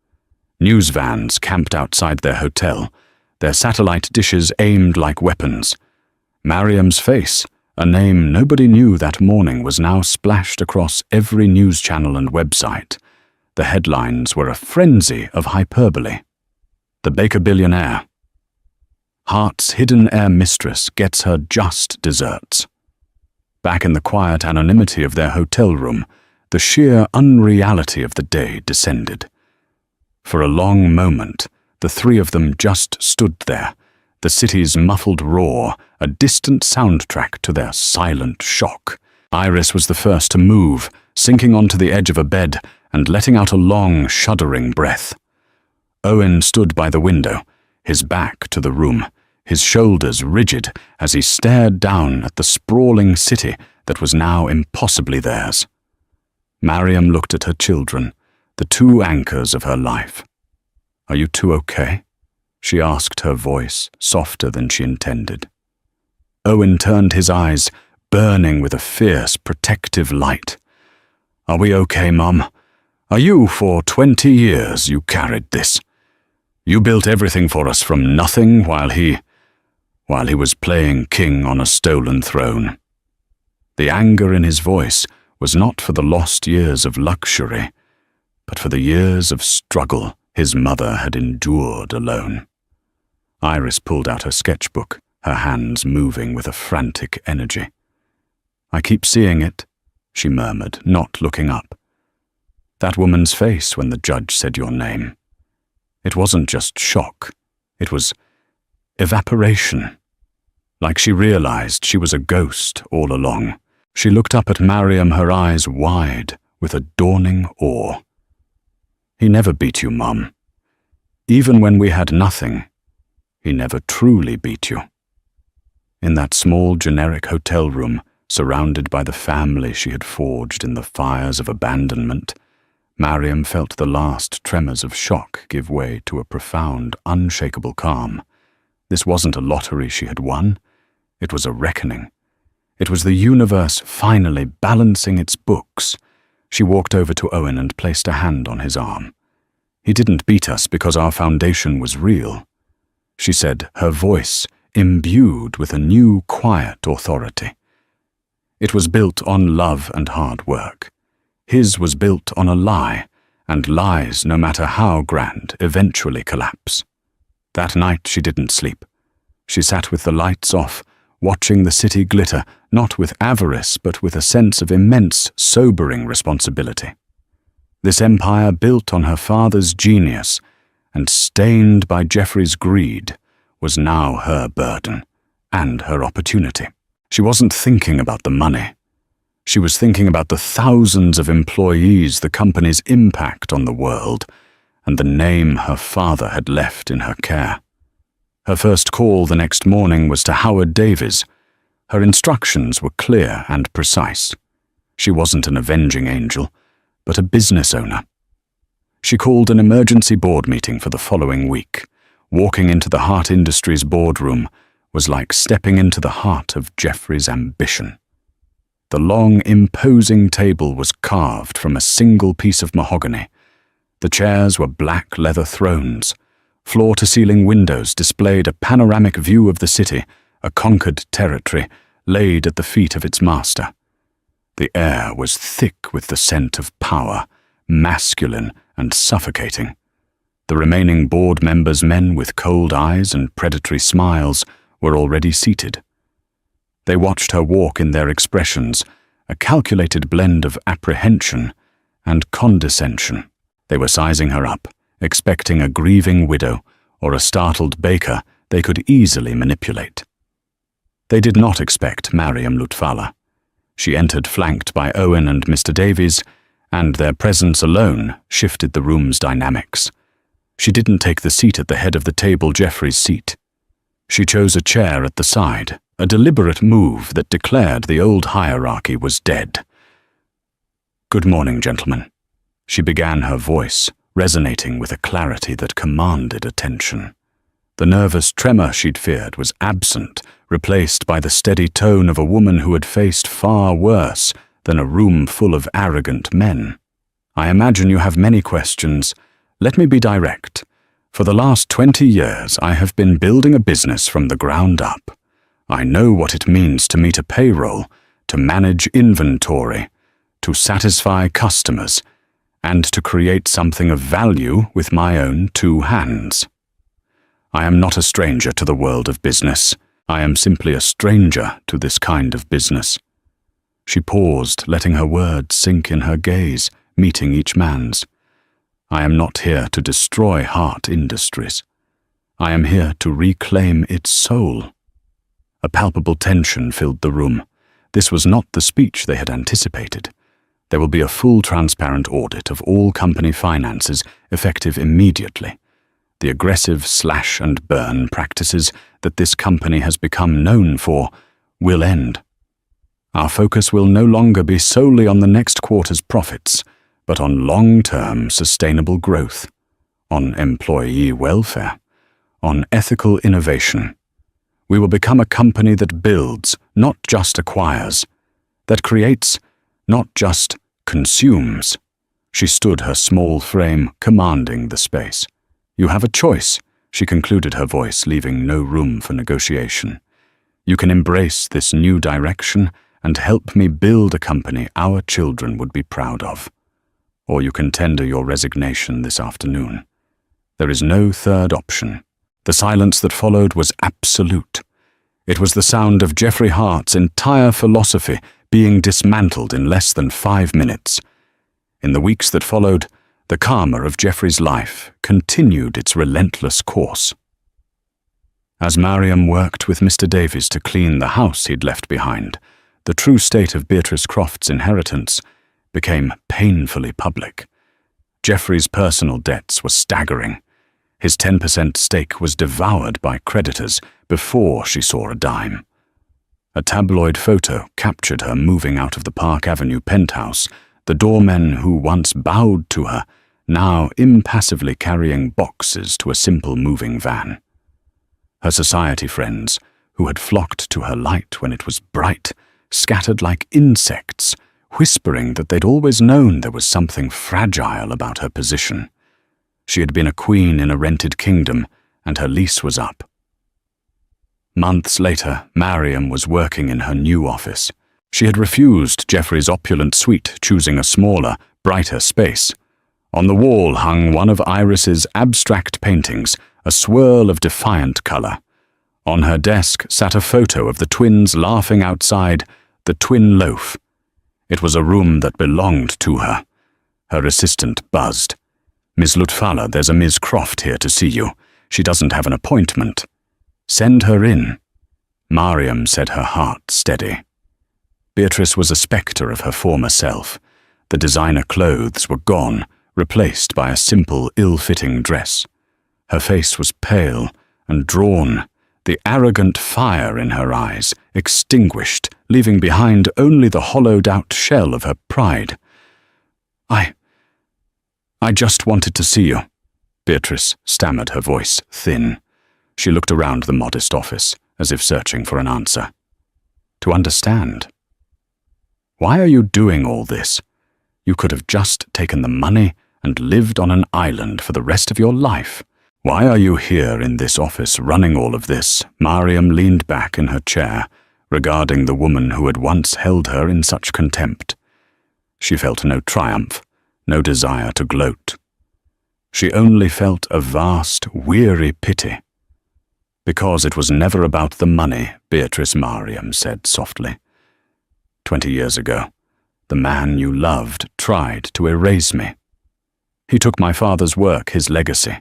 [SPEAKER 1] News vans camped outside their hotel, their satellite dishes aimed like weapons. Mariam's face, a name nobody knew that morning, was now splashed across every news channel and website. The headlines were a frenzy of hyperbole. The Baker billionaire. Hart's hidden heir mistress gets her just desserts. Back in the quiet anonymity of their hotel room, the sheer unreality of the day descended. For a long moment, the three of them just stood there, the city's muffled roar, a distant soundtrack to their silent shock. Iris was the first to move, sinking onto the edge of a bed and letting out a long, shuddering breath. Owen stood by the window, his back to the room, his shoulders rigid as he stared down at the sprawling city that was now impossibly theirs. Mariam looked at her children, the two anchors of her life. "Are you two okay?" she asked, her voice softer than she intended. Owen turned his eyes, burning with a fierce, protective light. "Are we okay, Mum? Are you, for 20 years, you carried this? You built everything for us from nothing while he was playing king on a stolen throne." The anger in his voice was not for the lost years of luxury, but for the years of struggle his mother had endured alone. Iris pulled out her sketchbook, her hands moving with a frantic energy. "I keep seeing it," she murmured, not looking up. "That woman's face when the judge said your name. It wasn't just shock, it was evaporation. Like she realized she was a ghost all along. She looked up at Mariam, her eyes wide with a dawning awe. "He never beat you, Mum. Even when we had nothing, he never truly beat you." In that small generic hotel room, surrounded by the family she had forged in the fires of abandonment, Mariam felt the last tremors of shock give way to a profound, unshakable calm. This wasn't a lottery she had won. It was a reckoning. It was the universe finally balancing its books. She walked over to Owen and placed a hand on his arm. "He didn't beat us because our foundation was real," she said, her voice imbued with a new, quiet authority. "It was built on love and hard work. His was built on a lie, and lies, no matter how grand, eventually collapse." That night she didn't sleep. She sat with the lights off, watching the city glitter, not with avarice, but with a sense of immense, sobering responsibility. This empire built on her father's genius and stained by Jeffrey's greed was now her burden and her opportunity. She wasn't thinking about the money. She was thinking about the thousands of employees, the company's impact on the world, and the name her father had left in her care. Her first call the next morning was to Howard Davies. Her instructions were clear and precise. She wasn't an avenging angel, but a business owner. She called an emergency board meeting for the following week. Walking into the Hart Industries boardroom was like stepping into the heart of Jeffrey's ambition. The long, imposing table was carved from a single piece of mahogany. The chairs were black leather thrones. Floor-to-ceiling windows displayed a panoramic view of the city, a conquered territory, laid at the feet of its master. The air was thick with the scent of power, masculine and suffocating. The remaining board members, men with cold eyes and predatory smiles, were already seated. They watched her walk in their expressions, a calculated blend of apprehension and condescension. They were sizing her up, expecting a grieving widow or a startled baker they could easily manipulate. They did not expect Mariam Lutfalla. She entered flanked by Owen and Mr. Davies, and their presence alone shifted the room's dynamics. She didn't take the seat at the head of the table, Jeffrey's seat. She chose a chair at the side, a deliberate move that declared the old hierarchy was dead. "Good morning, gentlemen," she began, her voice resonating with a clarity that commanded attention. The nervous tremor she'd feared was absent, replaced by the steady tone of a woman who had faced far worse than a room full of arrogant men. "I imagine you have many questions. Let me be direct. For the last 20 years, I have been building a business from the ground up. I know what it means to meet a payroll, to manage inventory, to satisfy customers, and to create something of value with my own two hands. I am not a stranger to the world of business. I am simply a stranger to this kind of business." She paused, letting her words sink in her gaze, meeting each man's. "I am not here to destroy Hart Industries. I am here to reclaim its soul." A palpable tension filled the room. This was not the speech they had anticipated. There will be a full transparent audit of all company finances, effective immediately. The aggressive slash-and-burn practices that this company has become known for will end. Our focus will no longer be solely on the next quarter's profits, but on long-term sustainable growth, on employee welfare, on ethical innovation. We will become a company that builds, not just acquires, that creates, not just consumes. She stood, her small frame commanding the space. You have a choice, she concluded, her voice leaving no room for negotiation. You can embrace this new direction and help me build a company our children would be proud of. Or you can tender your resignation this afternoon. There is no third option. The silence that followed was absolute. It was the sound of Geoffrey Hart's entire philosophy being dismantled in less than 5 minutes. In the weeks that followed, the karma of Geoffrey's life continued its relentless course. As Mariam worked with Mr. Davies to clean the house he'd left behind, the true state of Beatrice Croft's inheritance became painfully public. Geoffrey's personal debts were staggering. His 10% stake was devoured by creditors before she saw a dime. A tabloid photo captured her moving out of the Park Avenue penthouse, the doormen who once bowed to her, now impassively carrying boxes to a simple moving van. Her society friends, who had flocked to her light when it was bright, scattered like insects, whispering that they'd always known there was something fragile about her position. She had been a queen in a rented kingdom, and her lease was up. Months later, Mariam was working in her new office. She had refused Geoffrey's opulent suite, choosing a smaller, brighter space. On the wall hung one of Iris's abstract paintings, a swirl of defiant color. On her desk sat a photo of the twins laughing outside, the twin loaf. It was a room that belonged to her. Her assistant buzzed. Miss Lutfalla, there's a Miss Croft here to see you. She doesn't have an appointment. Send her in. Mariam said, her heart steady. Beatrice was a spectre of her former self. The designer clothes were gone, replaced by a simple, ill-fitting dress. Her face was pale and drawn, the arrogant fire in her eyes extinguished, leaving behind only the hollowed-out shell of her pride. I just wanted to see you, Beatrice stammered, her voice thin. She looked around the modest office, as if searching for an answer. To understand. Why are you doing all this? You could have just taken the money and lived on an island for the rest of your life. Why are you here in this office running all of this? Mariam leaned back in her chair, regarding the woman who had once held her in such contempt. She felt no triumph, no desire to gloat. She only felt a vast, weary pity. Because it was never about the money, Beatrice, Mariam said softly. 20 years ago, the man you loved tried to erase me. He took my father's work, his legacy,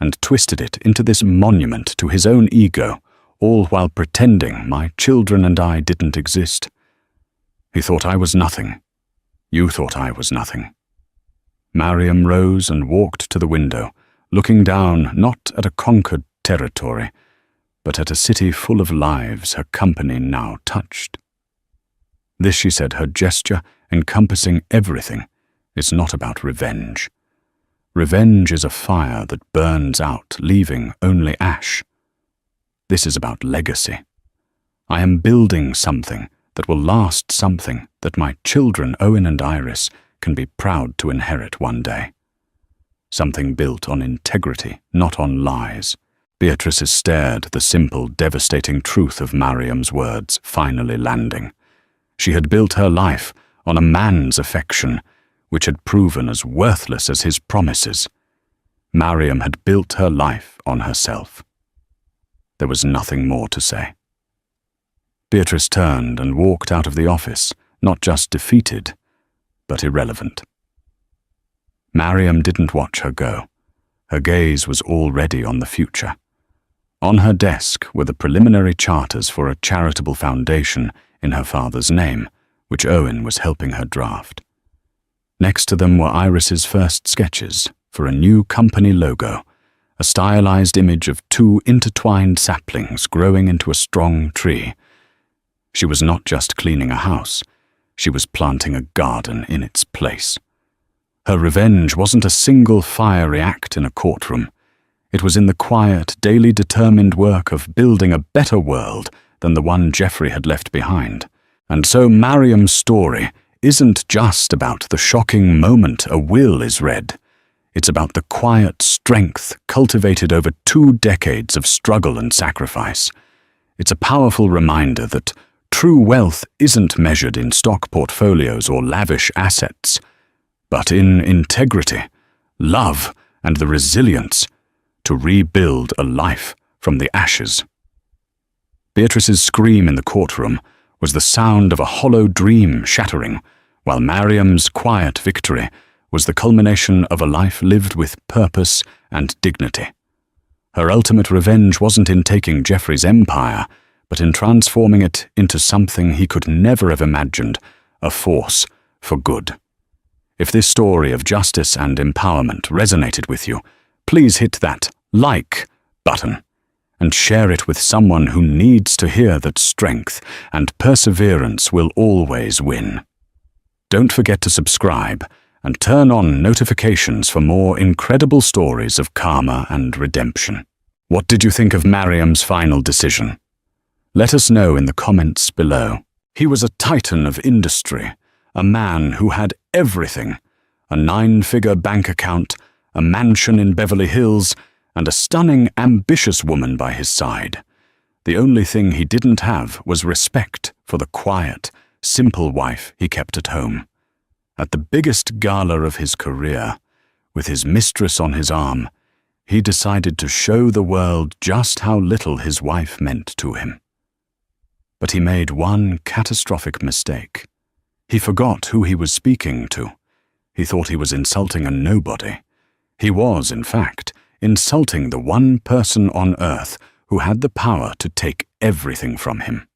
[SPEAKER 1] and twisted it into this monument to his own ego, all while pretending my children and I didn't exist. He thought I was nothing. You thought I was nothing. Mariam rose and walked to the window, looking down not at a conquered territory, but at a city full of lives her company now touched. This, she said, her gesture encompassing everything, is not about revenge. Revenge is a fire that burns out, leaving only ash. This is about legacy. I am building something that will last, something that my children, Owen and Iris, can be proud to inherit one day. Something built on integrity, not on lies. Beatrice stared, the simple, devastating truth of Mariam's words finally landing. She had built her life on a man's affection, which had proven as worthless as his promises. Mariam had built her life on herself. There was nothing more to say. Beatrice turned and walked out of the office, not just defeated, but irrelevant. Mariam didn't watch her go. Her gaze was already on the future. On her desk were the preliminary charters for a charitable foundation in her father's name, which Owen was helping her draft. Next to them were Iris's first sketches for a new company logo, a stylized image of 2 intertwined saplings growing into a strong tree. She was not just cleaning a house, she was planting a garden in its place. Her revenge wasn't a single fiery act in a courtroom. It was in the quiet, daily determined work of building a better world than the one Geoffrey had left behind. And so Mariam's story isn't just about the shocking moment a will is read. It's about the quiet strength cultivated over 2 decades of struggle and sacrifice. It's a powerful reminder that true wealth isn't measured in stock portfolios or lavish assets, but in integrity, love, and the resilience to rebuild a life from the ashes. Beatrice's scream in the courtroom was the sound of a hollow dream shattering, while Mariam's quiet victory was the culmination of a life lived with purpose and dignity. Her ultimate revenge wasn't in taking Geoffrey's empire, but in transforming it into something he could never have imagined, a force for good. If this story of justice and empowerment resonated with you, please hit that like button and share it with someone who needs to hear that strength and perseverance will always win. Don't forget to subscribe and turn on notifications for more incredible stories of karma and redemption. What did you think of Mariam's final decision? Let us know in the comments below. He was a titan of industry, a man who had everything: a 9-figure bank account, a mansion in Beverly Hills, and a stunning, ambitious woman by his side. The only thing he didn't have was respect for the quiet, simple wife he kept at home. At the biggest gala of his career, with his mistress on his arm, he decided to show the world just how little his wife meant to him. But he made one catastrophic mistake. He forgot who he was speaking to. He thought he was insulting a nobody. He was, in fact, insulting the one person on earth who had the power to take everything from him.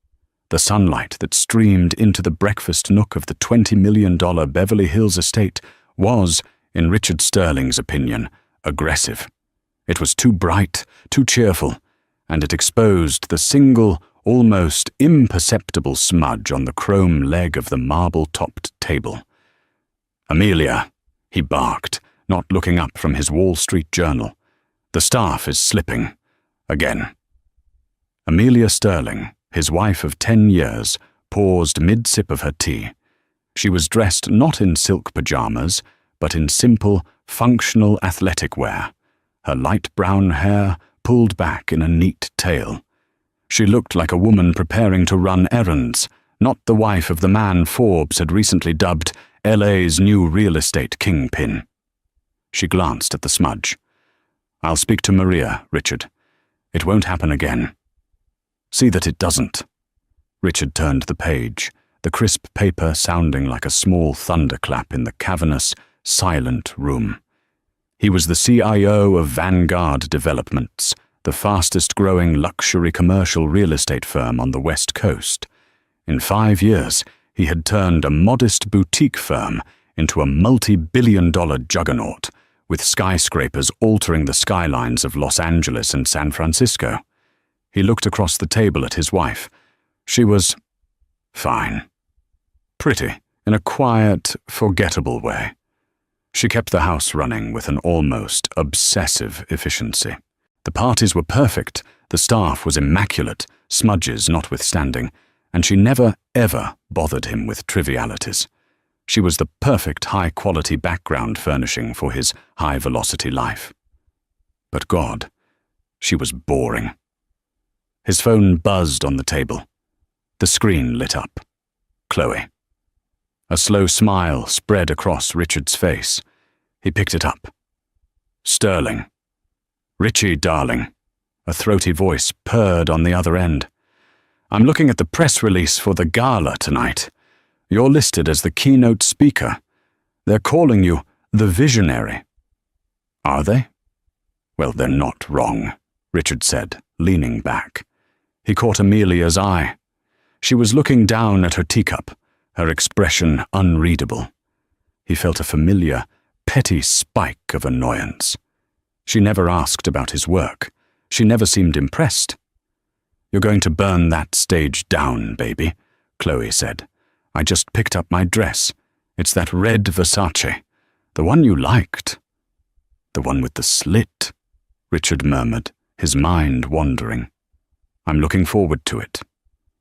[SPEAKER 1] The sunlight that streamed into the breakfast nook of the $20 million Beverly Hills estate was, in Richard Sterling's opinion, aggressive. It was too bright, too cheerful, and it exposed the single, almost imperceptible smudge on the chrome leg of the marble-topped table. "Amelia," he barked, not looking up from his Wall Street Journal. "The staff is slipping. Again." Amelia Sterling, his wife of 10 years, paused mid-sip of her tea. She was dressed not in silk pajamas, but in simple, functional athletic wear, her light brown hair pulled back in a neat tail. She looked like a woman preparing to run errands, not the wife of the man Forbes had recently dubbed LA's new real estate kingpin. She glanced at the smudge. "I'll speak to Maria, Richard. It won't happen again. See that it doesn't." Richard turned the page, the crisp paper sounding like a small thunderclap in the cavernous, silent room. He was the CIO of Vanguard Developments, the fastest-growing luxury commercial real estate firm on the West Coast. In 5 years, he had turned a modest boutique firm into a multi-billion-dollar juggernaut, with skyscrapers altering the skylines of Los Angeles and San Francisco. He looked across the table at his wife. She was fine. Pretty, in a quiet, forgettable way. She kept the house running with an almost obsessive efficiency. The parties were perfect, the staff was immaculate, smudges notwithstanding, and she never, ever bothered him with trivialities. She was the perfect high-quality background furnishing for his high-velocity life. But God, she was boring. His phone buzzed on the table. The screen lit up. Chloe. A slow smile spread across Richard's face. He picked it up. "Sterling." "Richie, darling." A throaty voice purred on the other end. "I'm looking at the press release for the gala tonight. You're listed as the keynote speaker. They're calling you the Visionary." "Are they?" "Well, they're not wrong," Richard said, leaning back. He caught Amelia's eye. She was looking down at her teacup, her expression unreadable. He felt a familiar, petty spike of annoyance. She never asked about his work. She never seemed impressed. "You're going to burn that stage down, baby," Chloe said. "I just picked up my dress. It's that red Versace. The one you liked." "The one with the slit," Richard murmured, his mind wandering. "I'm looking forward to it.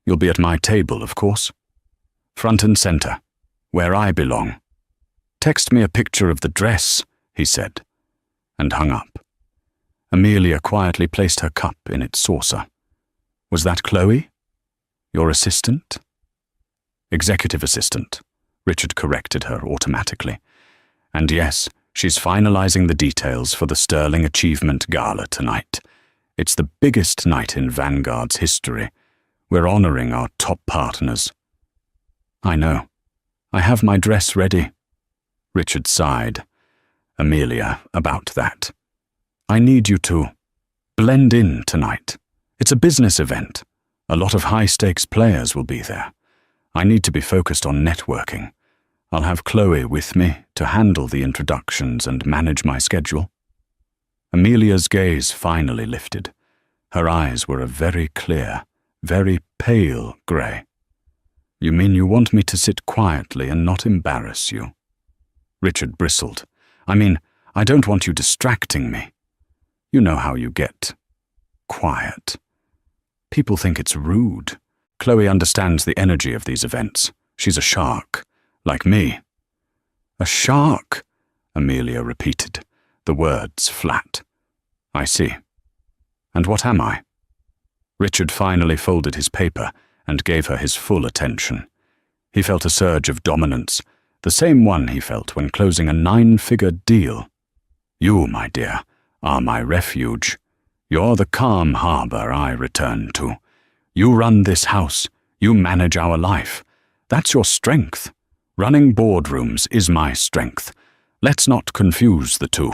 [SPEAKER 1] You'll be at my table, of course. Front and center, where I belong. Text me a picture of the dress," he said, and hung up. Amelia quietly placed her cup in its saucer. "Was that Chloe? Your assistant?" "Executive assistant," Richard corrected her automatically. "And yes, she's finalizing the details for the Sterling Achievement Gala tonight. It's the biggest night in Vanguard's history. We're honoring our top partners." "I know. I have my dress ready." Richard sighed. "Amelia, about that. I need you to blend in tonight. It's a business event. A lot of high-stakes players will be there. I need to be focused on networking. I'll have Chloe with me to handle the introductions and manage my schedule." Amelia's gaze finally lifted. Her eyes were a very clear, very pale grey. "You mean you want me to sit quietly and not embarrass you?" Richard bristled. "I mean, I don't want you distracting me. You know how you get quiet. People think it's rude. Chloe understands the energy of these events. She's a shark, like me." "A shark?" Amelia repeated, the words flat. "I see. And what am I?" Richard finally folded his paper and gave her his full attention. He felt a surge of dominance, the same one he felt when closing a 9-figure deal. "You, my dear, are my refuge. You're the calm harbor I return to. You run this house. You manage our life. That's your strength. Running boardrooms is my strength. Let's not confuse the two.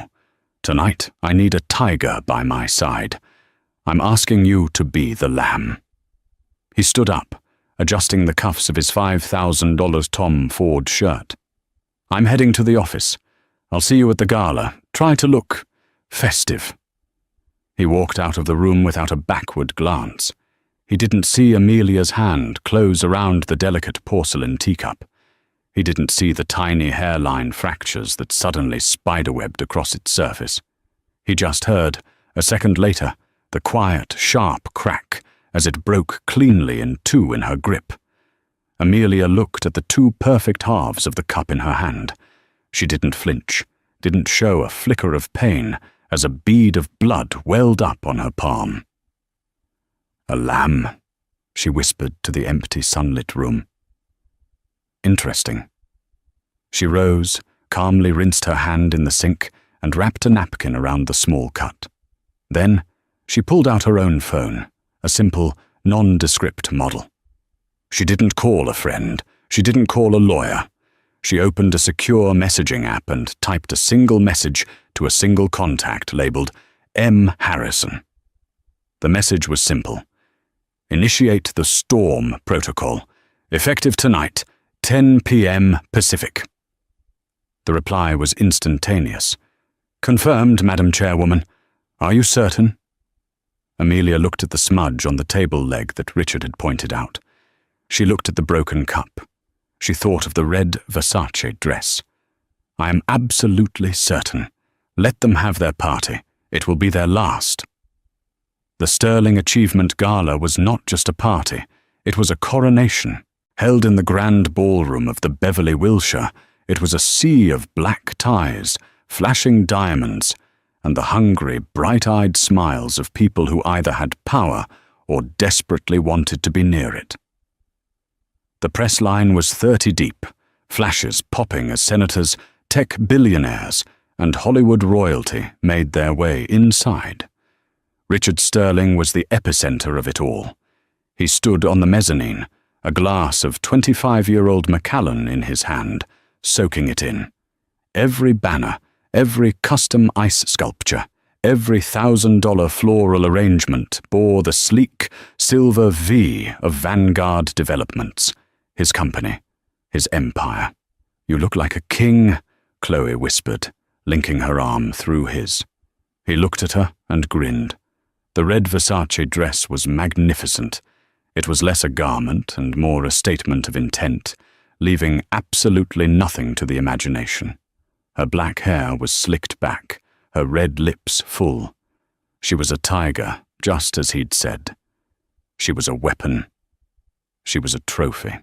[SPEAKER 1] Tonight, I need a tiger by my side. I'm asking you to be the lamb." He stood up, adjusting the cuffs of his $5,000 Tom Ford shirt. "I'm heading to the office. I'll see you at the gala. Try to look festive." He walked out of the room without a backward glance. He didn't see Amelia's hand close around the delicate porcelain teacup. He didn't see the tiny hairline fractures that suddenly spiderwebbed across its surface. He just heard, a second later, the quiet, sharp crack as it broke cleanly in two in her grip. Amelia looked at the two perfect halves of the cup in her hand. She didn't flinch, didn't show a flicker of pain as a bead of blood welled up on her palm. "A lamb," she whispered to the empty sunlit room. "Interesting." She rose, calmly rinsed her hand in the sink, and wrapped a napkin around the small cut. Then, she pulled out her own phone, a simple, nondescript model. She didn't call a friend. She didn't call a lawyer. She opened a secure messaging app and typed a single message to a single contact labeled M. Harrison. The message was simple. "Initiate the Storm Protocol. Effective tonight, 10 p.m. Pacific." The reply was instantaneous. "Confirmed, Madam Chairwoman. Are you certain?" Amelia looked at the smudge on the table leg that Richard had pointed out. She looked at the broken cup. She thought of the red Versace dress. "I am absolutely certain. Let them have their party. It will be their last." The Sterling Achievement Gala was not just a party. It was a coronation. Held in the grand ballroom of the Beverly Wilshire, it was a sea of black ties, flashing diamonds, and the hungry, bright-eyed smiles of people who either had power or desperately wanted to be near it. The press line was 30 deep, flashes popping as senators, tech billionaires, and Hollywood royalty made their way inside. Richard Sterling was the epicenter of it all. He stood on the mezzanine, a glass of 25-year-old Macallan in his hand, soaking it in. Every banner, every custom ice sculpture, every $1,000 floral arrangement bore the sleek, silver V of Vanguard Developments, his company, his empire. "You look like a king," Chloe whispered, linking her arm through his. He looked at her and grinned. The red Versace dress was magnificent. It was less a garment and more a statement of intent, leaving absolutely nothing to the imagination. Her black hair was slicked back, her red lips full. She was a tiger, just as he'd said. She was a weapon. She was a trophy.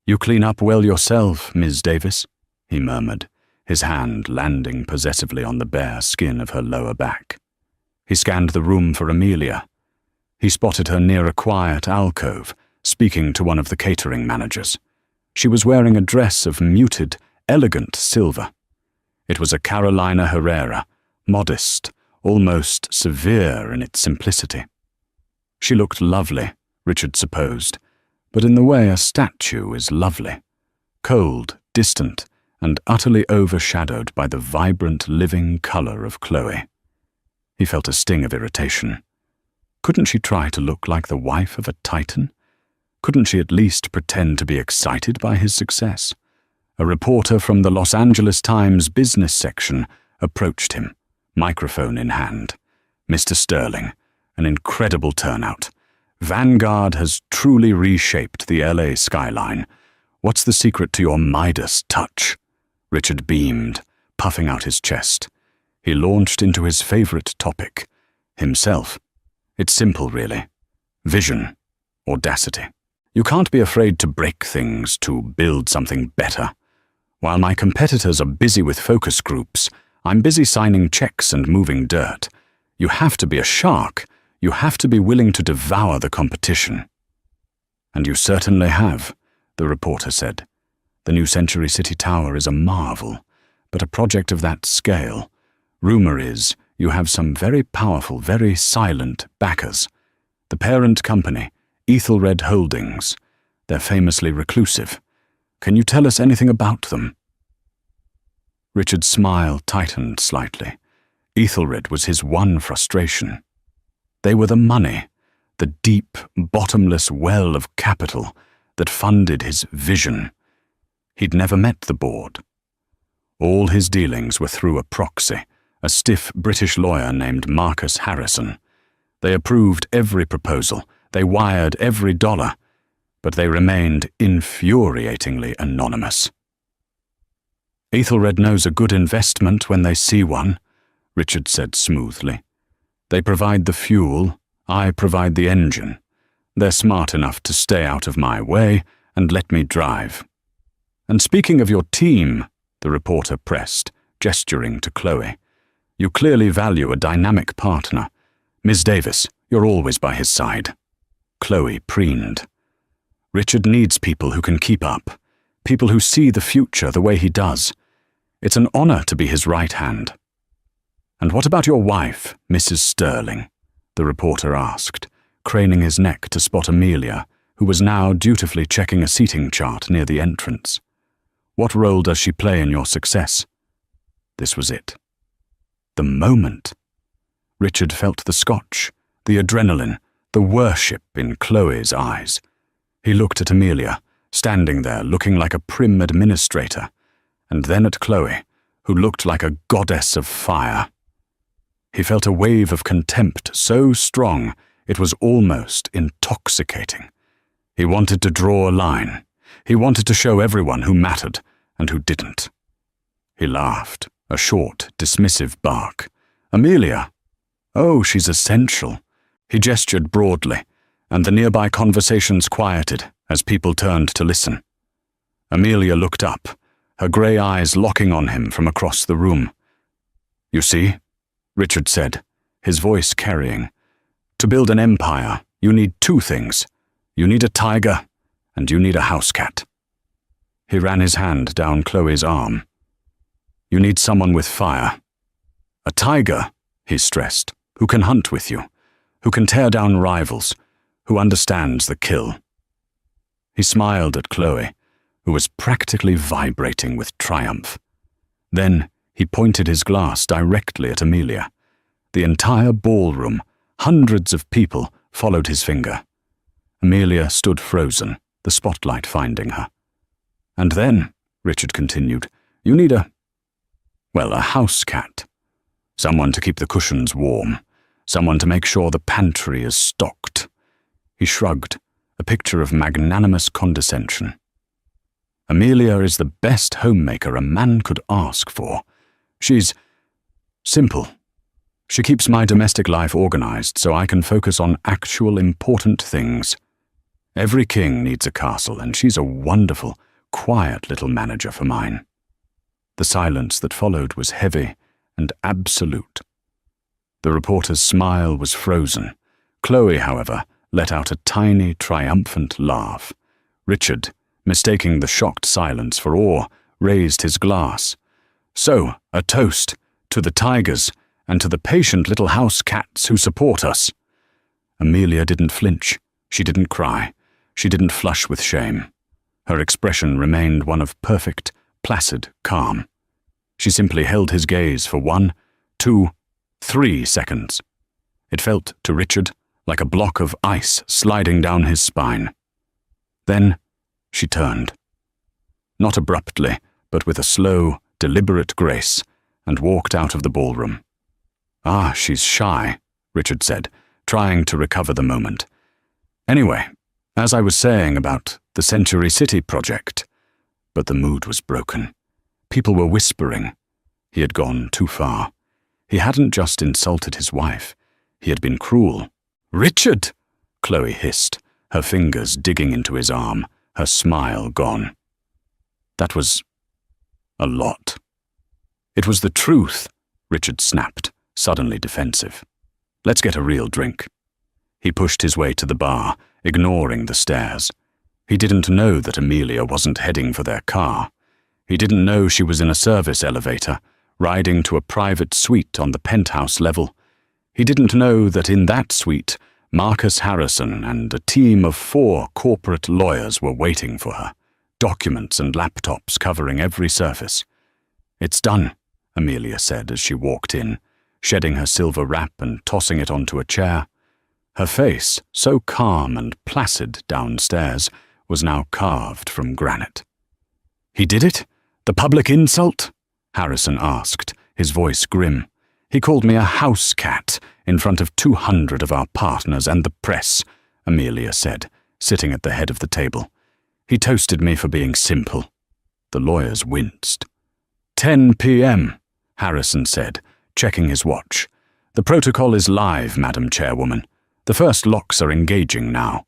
[SPEAKER 1] "You clean up well yourself, Ms. Davis," he murmured, his hand landing possessively on the bare skin of her lower back. He scanned the room for Amelia. He spotted her near a quiet alcove, speaking to one of the catering managers. She was wearing a dress of muted, elegant silver. It was a Carolina Herrera, modest, almost severe in its simplicity. She looked lovely, Richard supposed, but in the way a statue is lovely, cold, distant, and utterly overshadowed by the vibrant, living color of Chloe. He felt a sting of irritation. Couldn't she try to look like the wife of a titan? Couldn't she at least pretend to be excited by his success? A reporter from the Los Angeles Times business section approached him, microphone in hand. "Mr. Sterling, an incredible turnout. Vanguard has truly reshaped the LA skyline. What's the secret to your Midas touch?" Richard beamed, puffing out his chest. He launched into his favorite topic, himself. It's simple, really. Vision. Audacity. You can't be afraid to break things to build something better. While my competitors are busy with focus groups, I'm busy signing checks and moving dirt. You have to be a shark. You have to be willing to devour the competition. "And you certainly have," the reporter said. "The new Century City Tower is a marvel, but a project of that scale. Rumor is you have some very powerful, very silent backers. The parent company, Ethelred Holdings. They're famously reclusive. Can you tell us anything about them?" Richard's smile tightened slightly. Ethelred was his one frustration. They were the money, the deep, bottomless well of capital that funded his vision. He'd never met the board. All his dealings were through a proxy, a stiff British lawyer named Marcus Harrison. They approved every proposal, they wired every dollar, but they remained infuriatingly anonymous. "Ethelred knows a good investment when they see one," Richard said smoothly. "They provide the fuel, I provide the engine. They're smart enough to stay out of my way and let me drive." "And speaking of your team," the reporter pressed, gesturing to Chloe, "you clearly value a dynamic partner. Ms. Davis, you're always by his side." Chloe preened. "Richard needs people who can keep up, people who see the future the way he does. It's an honor to be his right hand." "And what about your wife, Mrs. Sterling?" the reporter asked, craning his neck to spot Amelia, who was now dutifully checking a seating chart near the entrance. "What role does she play in your success?" This was it. The moment. Richard felt the scotch, the adrenaline, the worship in Chloe's eyes. He looked at Amelia, standing there looking like a prim administrator, and then at Chloe, who looked like a goddess of fire. He felt a wave of contempt so strong it was almost intoxicating. He wanted to draw a line. He wanted to show everyone who mattered and who didn't. He laughed, a short, dismissive bark. "Amelia? Oh, she's essential." He gestured broadly, and the nearby conversations quieted as people turned to listen. Amelia looked up, her grey eyes locking on him from across the room. "You see," Richard said, his voice carrying, "to build an empire, you need two things. You need a tiger, and you need a house cat." He ran his hand down Chloe's arm. "You need someone with fire. A tiger," he stressed, "who can hunt with you, who can tear down rivals, who understands the kill." He smiled at Chloe, who was practically vibrating with triumph. Then he pointed his glass directly at Amelia. The entire ballroom, hundreds of people, followed his finger. Amelia stood frozen, the spotlight finding her. "And then," Richard continued, "you need a house cat. Someone to keep the cushions warm, someone to make sure the pantry is stocked." He shrugged, a picture of magnanimous condescension. "Amelia is the best homemaker a man could ask for. She's simple, She keeps my domestic life organized so I can focus on actual important things. Every king needs a castle, and she's a wonderful, quiet little manager for mine." The silence that followed was heavy and absolute. The reporter's smile was frozen. Chloe, however, let out a tiny, triumphant laugh. Richard, mistaking the shocked silence for awe, raised his glass. "So, a toast to the tigers and to the patient little house cats who support us." Amelia didn't flinch. She didn't cry. She didn't flush with shame. Her expression remained one of perfect, placid calm. She simply held his gaze for 1, 2, 3 seconds. It felt to Richard like a block of ice sliding down his spine. Then she turned. Not abruptly, but with a slow, deliberate grace, and walked out of the ballroom. "Ah, she's shy," Richard said, trying to recover the moment. "Anyway, as I was saying about the Century City project." But the mood was broken. People were whispering. He had gone too far. He hadn't just insulted his wife. He had been cruel. "Richard!" Chloe hissed, her fingers digging into his arm, her smile gone. That was a lot. "It was the truth," Richard snapped, suddenly defensive. "Let's get a real drink." He pushed his way to the bar, ignoring the stares. He didn't know that Amelia wasn't heading for their car. He didn't know she was in a service elevator, riding to a private suite on the penthouse level. He didn't know that in that suite, Marcus Harrison and a team of 4 corporate lawyers were waiting for her, documents and laptops covering every surface. "It's done," Amelia said as she walked in, shedding her silver wrap and tossing it onto a chair. Her face, so calm and placid downstairs, was now carved from granite. "He did it? The public insult?" Harrison asked, his voice grim. "He called me a house cat in front of 200 of our partners and the press," Amelia said, sitting at the head of the table. "He toasted me for being simple." The lawyers winced. 10 p.m., Harrison said, checking his watch. "The protocol is live, Madam Chairwoman. The first locks are engaging now."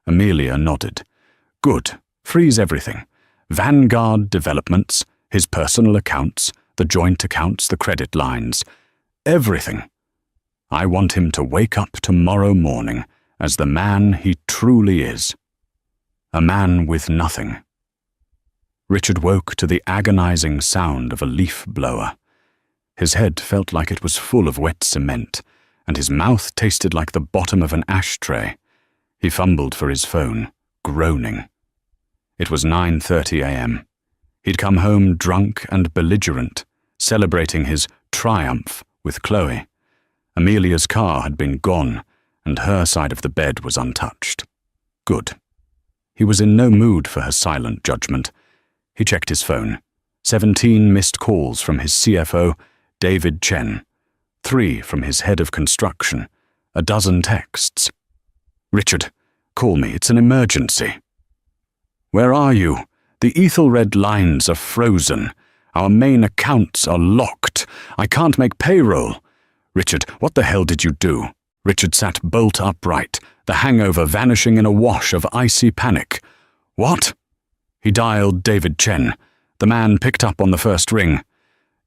[SPEAKER 1] Amelia nodded. "Good. Freeze everything. Vanguard developments, his personal accounts, the joint accounts, the credit lines. Everything. I want him to wake up tomorrow morning as the man he truly is. A man with nothing." Richard woke to the agonizing sound of a leaf blower. His head felt like it was full of wet cement, and his mouth tasted like the bottom of an ashtray. He fumbled for his phone, groaning. It was 9:30 a.m. He'd come home drunk and belligerent, celebrating his triumph with Chloe. Amelia's car had been gone, and her side of the bed was untouched. Good. He was in no mood for her silent judgment. He checked his phone. 17 missed calls from his CFO, David Chen. 3 from his head of construction. A dozen texts. "Richard, call me. It's an emergency." "Where are you? The Ethelred lines are frozen. Our main accounts are locked. I can't make payroll." "Richard, what the hell did you do?" Richard sat bolt upright, the hangover vanishing in a wash of icy panic. "What?" He dialed David Chen. The man picked up on the first ring.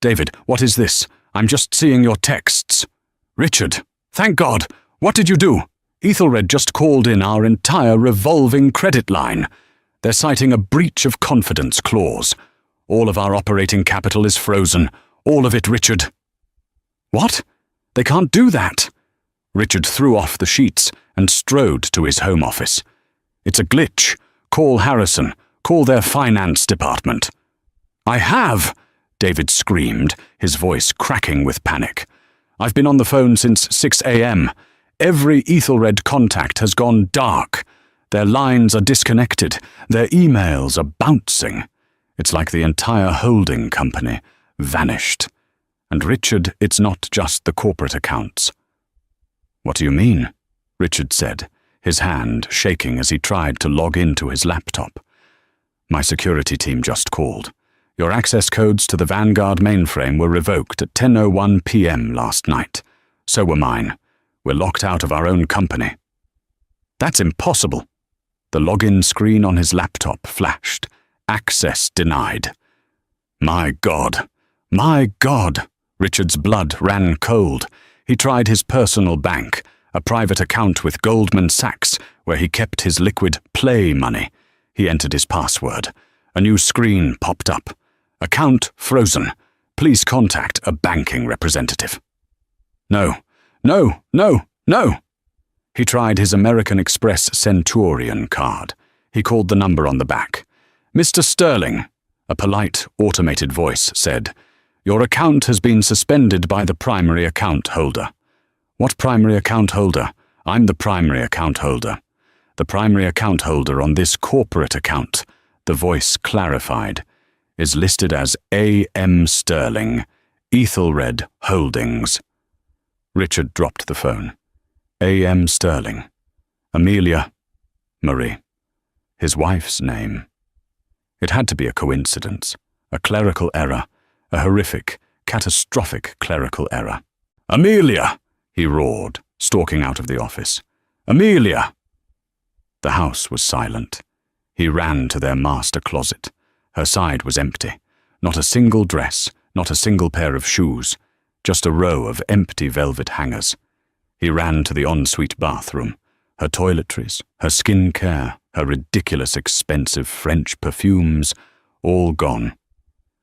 [SPEAKER 1] "David, what is this? I'm just seeing your texts." "Richard, thank God! What did you do?" "Ethelred just called in our entire revolving credit line. They're citing a breach of confidence clause. All of our operating capital is frozen. All of it, Richard." "What? They can't do that." Richard threw off the sheets and strode to his home office. "It's a glitch. Call Harrison. Call their finance department." "I have!" David screamed, his voice cracking with panic. "I've been on the phone since 6 a.m. Every Ethelred contact has gone dark. Their lines are disconnected. Their emails are bouncing. It's like the entire holding company vanished. And Richard, it's not just the corporate accounts." "What do you mean?" Richard said, his hand shaking as he tried to log into his laptop. "My security team just called. Your access codes to the Vanguard mainframe were revoked at 10:01 p.m. last night. So were mine. We're locked out of our own company." "That's impossible." The login screen on his laptop flashed. Access denied. My God! My God! Richard's blood ran cold. He tried his personal bank, a private account with Goldman Sachs, where he kept his liquid play money. He entered his password. A new screen popped up. "Account frozen. Please contact a banking representative." No, no, no, no! He tried his American Express Centurion card. He called the number on the back. "Mr. Sterling," a polite, automated voice said, "your account has been suspended by the primary account holder." "What primary account holder? I'm the primary account holder." "The primary account holder on this corporate account," the voice clarified, "is listed as A.M. Sterling, Ethelred Holdings." Richard dropped the phone. A.M. Sterling. Amelia. Marie. His wife's name. It had to be a coincidence, a clerical error, a horrific, catastrophic clerical error. "Amelia!" he roared, stalking out of the office. "Amelia!" The house was silent. He ran to their master closet. Her side was empty. Not a single dress, not a single pair of shoes, just a row of empty velvet hangers. He ran to the ensuite bathroom. Her toiletries, her skin care, her ridiculous expensive French perfumes, all gone.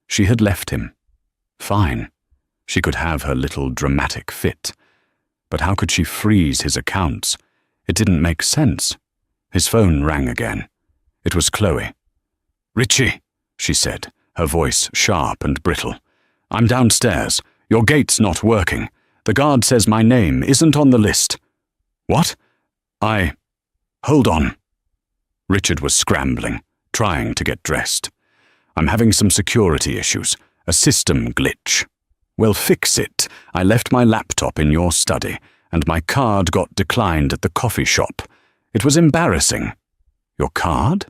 [SPEAKER 1] She had left him. Fine. She could have her little dramatic fit. But how could she freeze his accounts? It didn't make sense. His phone rang again. It was Chloe. "Richie," she said, her voice sharp and brittle. "I'm downstairs. Your gate's not working. The guard says my name isn't on the list." "What?" Hold on." Richard was scrambling, trying to get dressed. "I'm having some security issues, a system glitch." "Well, fix it. I left my laptop in your study, and my card got declined at the coffee shop. It was embarrassing." "Your card?"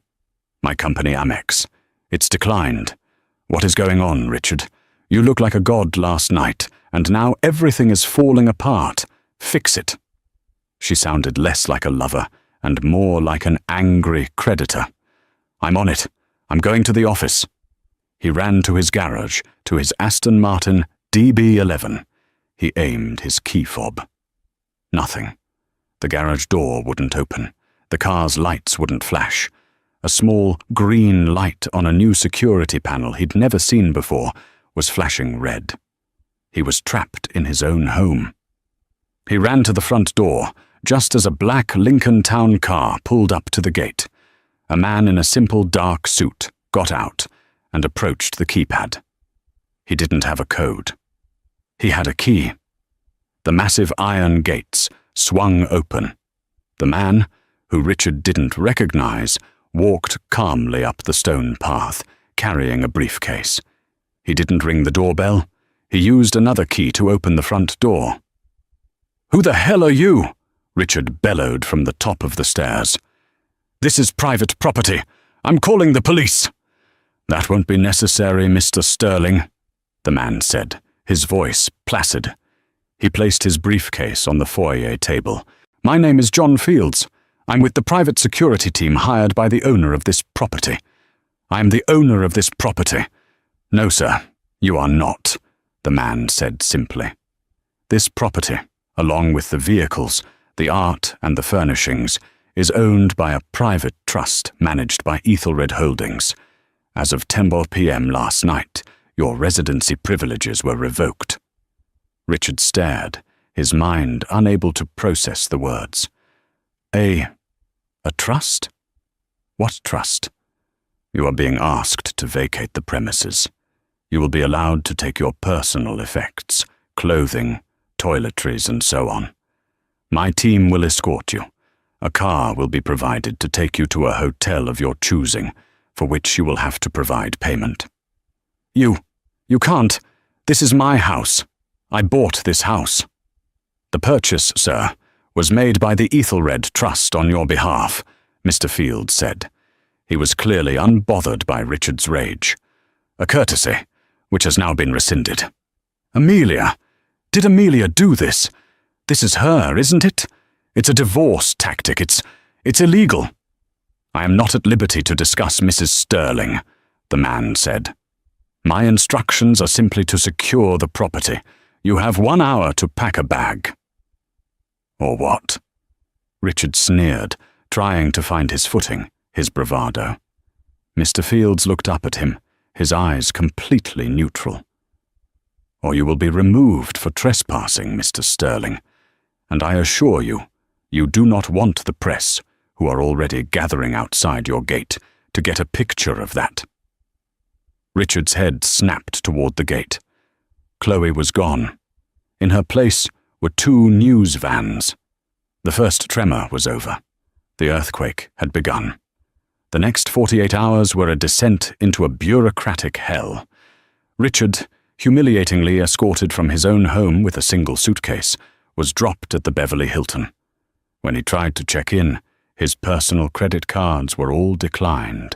[SPEAKER 1] "My company Amex. It's declined." "What is going on, Richard? You look like a god last night, and now everything is falling apart. Fix it." She sounded less like a lover and more like an angry creditor. "I'm on it. I'm going to the office." He ran to his garage, to his Aston Martin DB11. He aimed his key fob. Nothing. The garage door wouldn't open. The car's lights wouldn't flash. A small green light on a new security panel he'd never seen before was flashing red. He was trapped in his own home. He ran to the front door, just as a black Lincoln Town car pulled up to the gate. A man in a simple dark suit got out and approached the keypad. He didn't have a code. He had a key. The massive iron gates swung open. The man, who Richard didn't recognize, walked calmly up the stone path, carrying a briefcase. He didn't ring the doorbell. He used another key to open the front door. "Who the hell are you?" Richard bellowed from the top of the stairs. "This is private property. I'm calling the police." "That won't be necessary, Mr. Sterling," the man said, his voice placid. He placed his briefcase on the foyer table. "My name is John Fields. I'm with the private security team hired by the owner of this property." "I am the owner of this property." "No, sir, you are not," the man said simply. "This property, along with the vehicles, the art and the furnishings, is owned by a private trust managed by Ethelred Holdings. As of 10 p.m. last night, your residency privileges were revoked." Richard stared, his mind unable to process the words. A trust? What trust?" "You are being asked to vacate the premises. You will be allowed to take your personal effects, clothing, toiletries, and so on. My team will escort you. A car will be provided to take you to a hotel of your choosing, for which you will have to provide payment." You can't. This is my house. I bought this house." "The purchase, sir, was made by the Ethelred Trust on your behalf," Mr. Field said. He was clearly unbothered by Richard's rage. "A courtesy, which has now been rescinded." "Amelia! Did Amelia do this? This is her, isn't it? It's a divorce tactic. It's illegal." "I am not at liberty to discuss Mrs. Sterling," the man said. "My instructions are simply to secure the property. You have 1 hour to pack a bag." "Or what?" Richard sneered, trying to find his footing, his bravado. Mr. Fields looked up at him, his eyes completely neutral. "Or you will be removed for trespassing, Mr. Sterling. And I assure you, you do not want the press, who are already gathering outside your gate, to get a picture of that." Richard's head snapped toward the gate. Chloe was gone. In her place were 2 news vans. The first tremor was over. The earthquake had begun. The next 48 hours were a descent into a bureaucratic hell. Richard, humiliatingly escorted from his own home with a single suitcase, was dropped at the Beverly Hilton. When he tried to check in, his personal credit cards were all declined.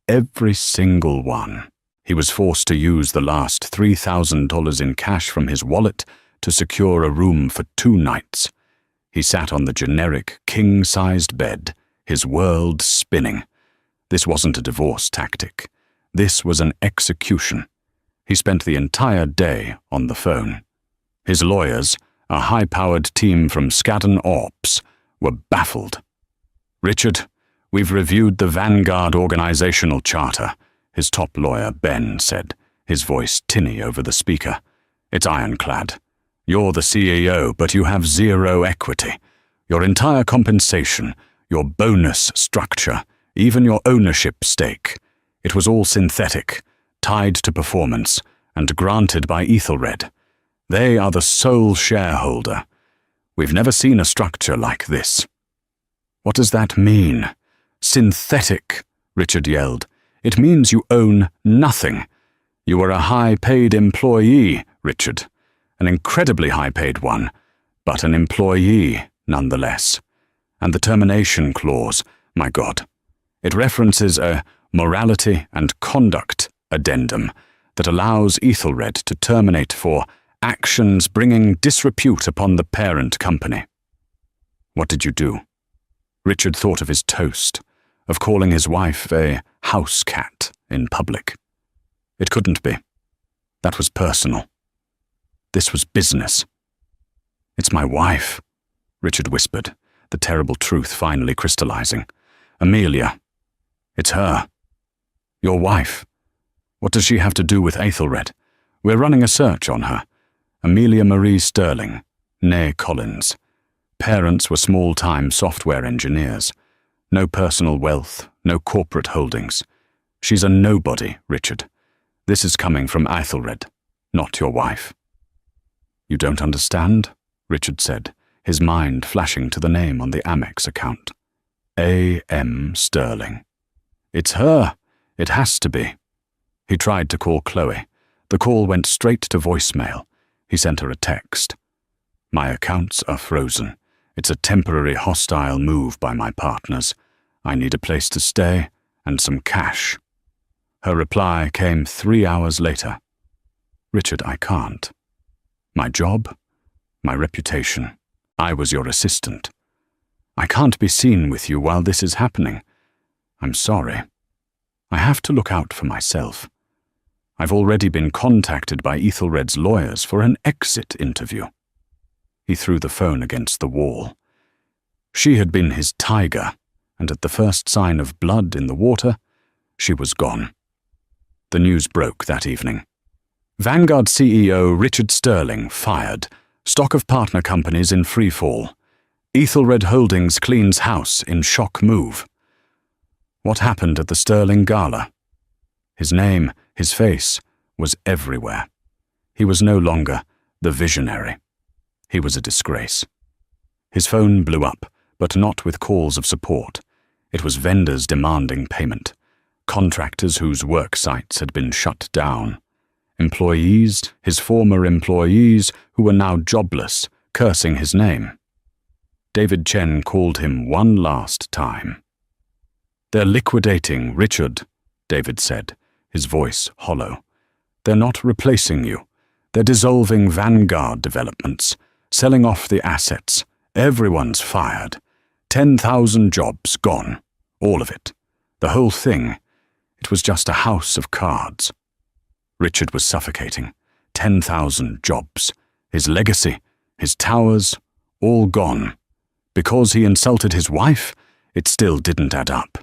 [SPEAKER 1] Every single one. He was forced to use the last $3,000 in cash from his wallet to secure a room for 2 nights. He sat on the generic, king-sized bed, his world spinning. This wasn't a divorce tactic. This was an execution. He spent the entire day on the phone. His lawyers, a high-powered team from Skadden Ops, were baffled. "Richard, we've reviewed the Vanguard organizational charter," his top lawyer, Ben, said, his voice tinny over the speaker. "It's ironclad. You're the CEO, but you have 0 equity. Your entire compensation, your bonus structure, even your ownership stake. It was all synthetic, tied to performance, and granted by Ethelred. They are the sole shareholder. We've never seen a structure like this." "What does that mean?" "Synthetic," Richard yelled. "It means you own nothing. You are a high-paid employee, Richard. An incredibly high-paid one, but an employee nonetheless. And the termination clause, my God. It references a morality and conduct addendum that allows Ethelred to terminate for actions bringing disrepute upon the parent company." "What did you do?" Richard thought of his toast, of calling his wife a house cat in public. It couldn't be. That was personal. This was business. "It's my wife," Richard whispered, the terrible truth finally crystallizing. "Amelia. It's her. Your wife. What does she have to do with Ethelred? We're running a search on her. Amelia Marie Sterling, née Collins. Parents were small-time software engineers. No personal wealth, no corporate holdings. She's a nobody, Richard. This is coming from Ethelred, not your wife." "You don't understand?" Richard said, his mind flashing to the name on the Amex account. A.M. Sterling. "It's her. It has to be." He tried to call Chloe. The call went straight to voicemail. He sent her a text. "My accounts are frozen. It's a temporary hostile move by my partners. I need a place to stay and some cash." Her reply came 3 hours later. "Richard, I can't. My job, my reputation. I was your assistant. I can't be seen with you while this is happening. I'm sorry. I have to look out for myself. I've already been contacted by Ethelred's lawyers for an exit interview." He threw the phone against the wall. She had been his tiger, and at the first sign of blood in the water, she was gone. The news broke that evening. Vanguard CEO Richard Sterling fired. Stock of partner companies in free fall. Ethelred Holdings cleans house in shock move. What happened at the Sterling Gala? His name, his face, was everywhere. He was no longer the visionary. He was a disgrace. His phone blew up, but not with calls of support. It was vendors demanding payment, contractors whose work sites had been shut down, employees, his former employees, who were now jobless, cursing his name. David Chen called him one last time. "They're liquidating Richard," David said, his voice hollow. "They're not replacing you. They're dissolving Vanguard developments, selling off the assets. Everyone's fired. 10,000 jobs gone. All of it. The whole thing. It was just a house of cards. Richard was suffocating. 10,000 jobs. His legacy, his towers, all gone. Because he insulted his wife, it still didn't add up.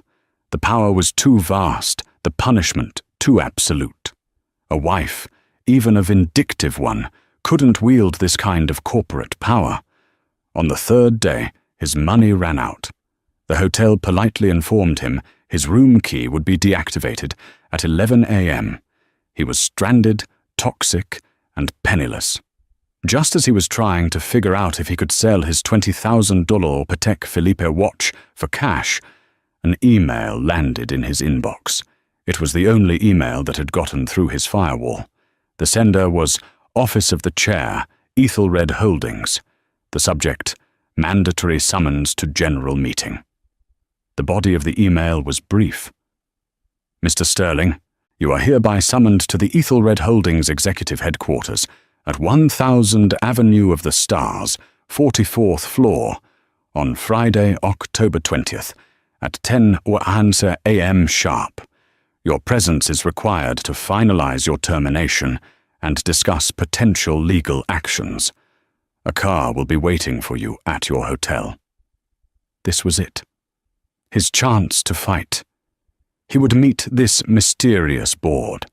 [SPEAKER 1] The power was too vast, the punishment too absolute. A wife, even a vindictive one, couldn't wield this kind of corporate power. On the third day, his money ran out. The hotel politely informed him his room key would be deactivated at 11 a.m. He was stranded, toxic, and penniless. Just as he was trying to figure out if he could sell his $20,000 Patek Philippe watch for cash, an email landed in his inbox. It was the only email that had gotten through his firewall. The sender was Office of the Chair, Ethelred Holdings. The subject, Mandatory Summons to General Meeting. The body of the email was brief. Mr. Sterling, you are hereby summoned to the Ethelred Holdings Executive Headquarters at 1000 Avenue of the Stars, 44th floor, on Friday, October 20th, at 10 a.m. sharp. Your presence is required to finalize your termination and discuss potential legal actions. A car will be waiting for you at your hotel. This was it. His chance to fight. He would meet this mysterious board.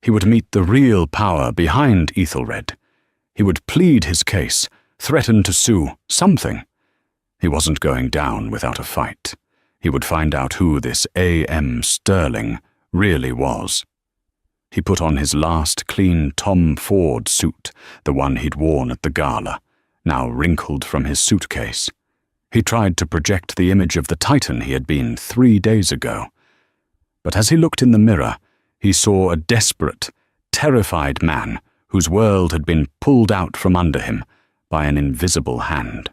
[SPEAKER 1] He would meet the real power behind Ethelred. He would plead his case, threaten to sue, something. He wasn't going down without a fight. He would find out who this A.M. Sterling really was. He put on his last clean Tom Ford suit, the one he'd worn at the gala, now wrinkled from his suitcase. He tried to project the image of the Titan he had been 3 days ago. But as he looked in the mirror, he saw a desperate, terrified man whose world had been pulled out from under him by an invisible hand.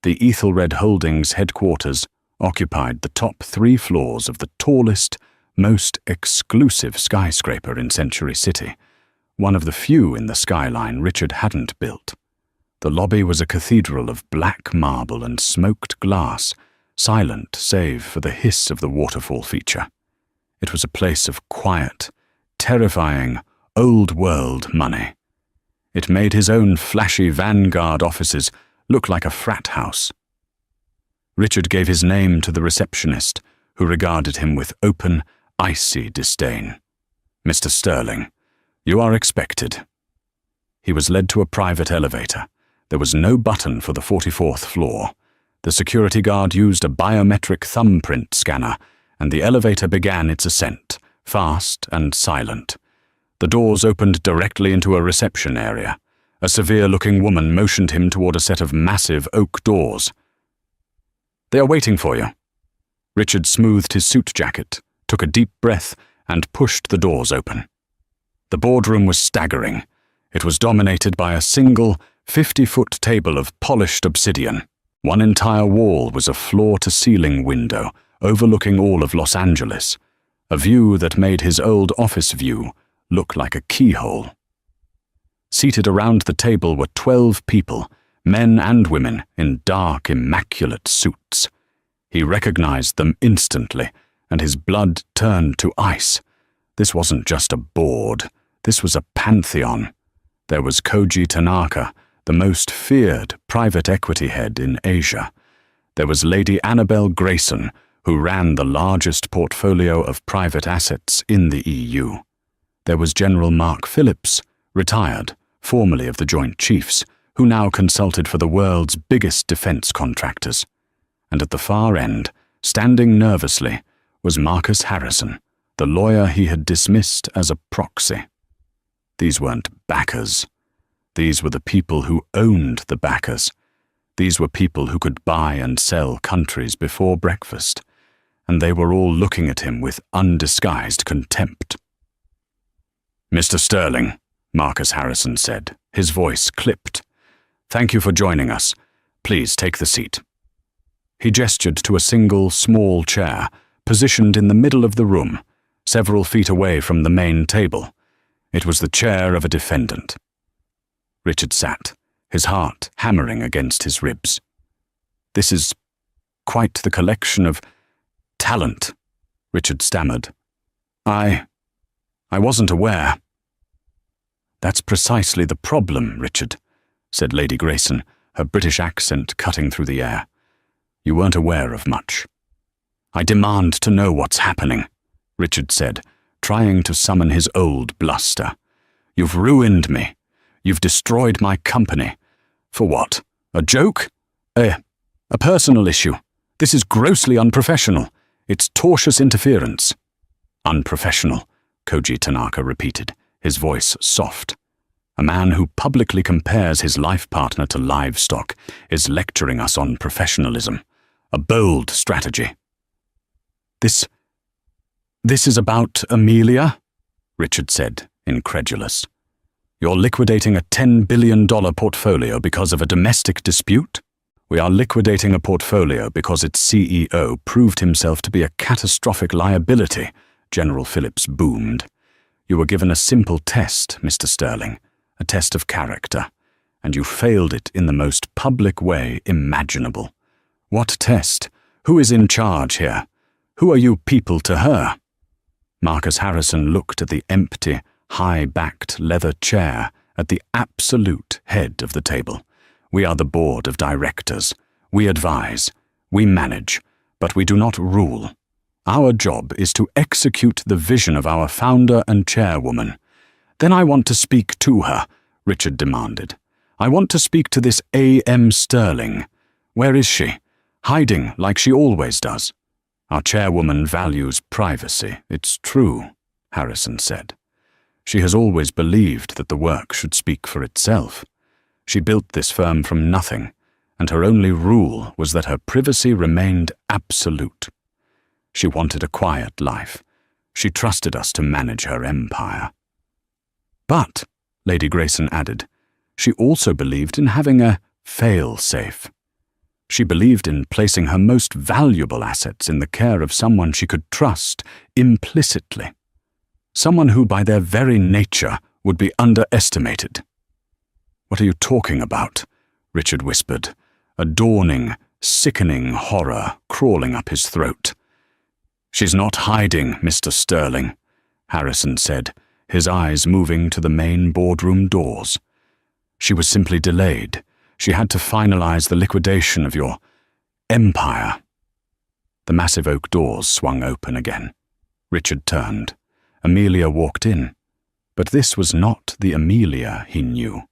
[SPEAKER 1] The Ethelred Holdings headquarters occupied the top 3 floors of the tallest, most exclusive skyscraper in Century City, one of the few in the skyline Richard hadn't built. The lobby was a cathedral of black marble and smoked glass, silent save for the hiss of the waterfall feature. It was a place of quiet, terrifying, old-world money. It made his own flashy Vanguard offices look like a frat house. Richard gave his name to the receptionist, who regarded him with open, icy disdain. Mr. Sterling, you are expected. He was led to a private elevator. There was no button for the 44th floor. The security guard used a biometric thumbprint scanner, and the elevator began its ascent, fast and silent. The doors opened directly into a reception area. A severe-looking woman motioned him toward a set of massive oak doors. They are waiting for you. Richard smoothed his suit jacket, took a deep breath, and pushed the doors open. The boardroom was staggering. It was dominated by a single, 50-foot table of polished obsidian. One entire wall was a floor-to-ceiling window overlooking all of Los Angeles, a view that made his old office view look like a keyhole. Seated around the table were 12 people, men and women in dark, immaculate suits. He recognized them instantly, and his blood turned to ice. This wasn't just a board. This was a pantheon. There was Koji Tanaka, the most feared private equity head in Asia. There was Lady Annabel Grayson, who ran the largest portfolio of private assets in the EU. There was General Mark Phillips, retired, formerly of the Joint Chiefs, who now consulted for the world's biggest defense contractors. And at the far end, standing nervously, was Marcus Harrison, the lawyer he had dismissed as a proxy. These weren't backers. These were the people who owned the backers. These were people who could buy and sell countries before breakfast, and they were all looking at him with undisguised contempt. Mr. Sterling, Marcus Harrison said, his voice clipped. Thank you for joining us. Please take the seat. He gestured to a single, small chair, positioned in the middle of the room, several feet away from the main table. It was the chair of a defendant. Richard sat, his heart hammering against his ribs. "This is quite the collection of talent," Richard stammered. I wasn't aware." "That's precisely the problem, Richard," said Lady Grayson, her British accent cutting through the air. "You weren't aware of much." "I demand to know what's happening," Richard said, trying to summon his old bluster. "You've ruined me. You've destroyed my company. For what? A joke? A personal issue. This is grossly unprofessional. It's tortious interference." "Unprofessional," Koji Tanaka repeated, his voice soft. "A man who publicly compares his life partner to livestock is lecturing us on professionalism. A bold strategy." This is about Amelia?" Richard said, incredulous. "You're liquidating a $10 billion portfolio because of a domestic dispute?" "We are liquidating a portfolio because its CEO proved himself to be a catastrophic liability," General Phillips boomed. "You were given a simple test, Mr. Sterling, a test of character, and you failed it in the most public way imaginable. What test? Who is in charge here? Who are you people to her?" Marcus Harrison looked at the empty, high-backed leather chair at the absolute head of the table. "We are the board of directors. We advise. We manage. But we do not rule. Our job is to execute the vision of our founder and chairwoman." "Then I want to speak to her," Richard demanded. "I want to speak to this A.M. Sterling. Where is she? Hiding like she always does." "Our chairwoman values privacy, it's true," Harrison said. "She has always believed that the work should speak for itself. She built this firm from nothing, and her only rule was that her privacy remained absolute. She wanted a quiet life. She trusted us to manage her empire." "But," Lady Grayson added, "she also believed in having a fail-safe. She believed in placing her most valuable assets in the care of someone she could trust implicitly. Someone who, by their very nature, would be underestimated." "What are you talking about?" Richard whispered, a dawning, sickening horror crawling up his throat. "She's not hiding, Mr. Sterling," Harrison said, his eyes moving to the main boardroom doors. "She was simply delayed. She had to finalize the liquidation of your empire." The massive oak doors swung open again. Richard turned. Amelia walked in. But this was not the Amelia he knew.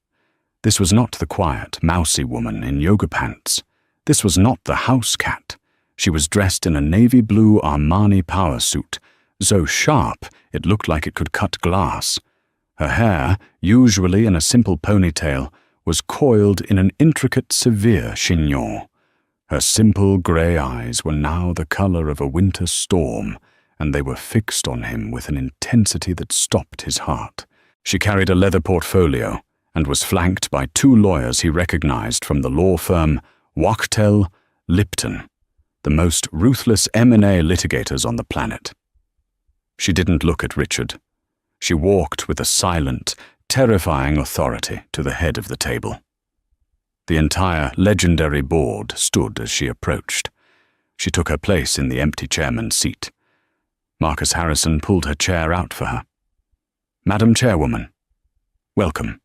[SPEAKER 1] This was not the quiet, mousy woman in yoga pants. This was not the house cat. She was dressed in a navy blue Armani power suit, so sharp it looked like it could cut glass. Her hair, usually in a simple ponytail, was coiled in an intricate, severe chignon. Her simple grey eyes were now the colour of a winter storm, and they were fixed on him with an intensity that stopped his heart. She carried a leather portfolio and was flanked by 2 lawyers he recognized from the law firm Wachtell Lipton, the most ruthless M&A litigators on the planet. She didn't look at Richard. She walked with a silent, terrifying authority to the head of the table. The entire legendary board stood as she approached. She took her place in the empty chairman's seat. Marcus Harrison pulled her chair out for her. "Madam Chairwoman, welcome."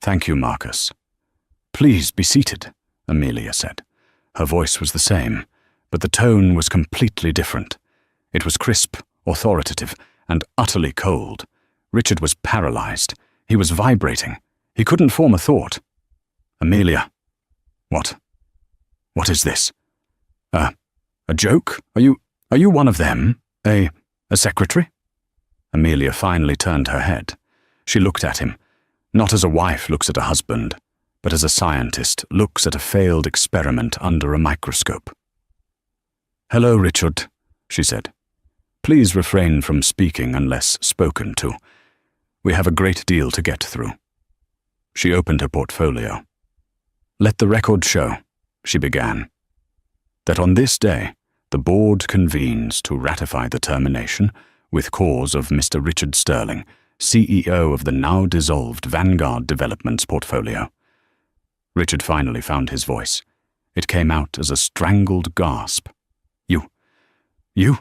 [SPEAKER 1] "Thank you, Marcus." "Please be seated," Amelia said. Her voice was the same, but the tone was completely different. It was crisp, authoritative, and utterly cold. Richard was paralyzed. He was vibrating. He couldn't form a thought. "Amelia, what is this? A joke? Are you one of them? A secretary?" Amelia finally turned her head. She looked at him, not as a wife looks at a husband, but as a scientist looks at a failed experiment under a microscope. "Hello, Richard," she said. "Please refrain from speaking unless spoken to. We have a great deal to get through." She opened her portfolio. "Let the record show," she began, "that on this day, the board convenes to ratify the termination, with cause of Mr. Richard Sterling, CEO of the now dissolved Vanguard Developments portfolio. Richard finally found his voice. It came out as a strangled gasp. You?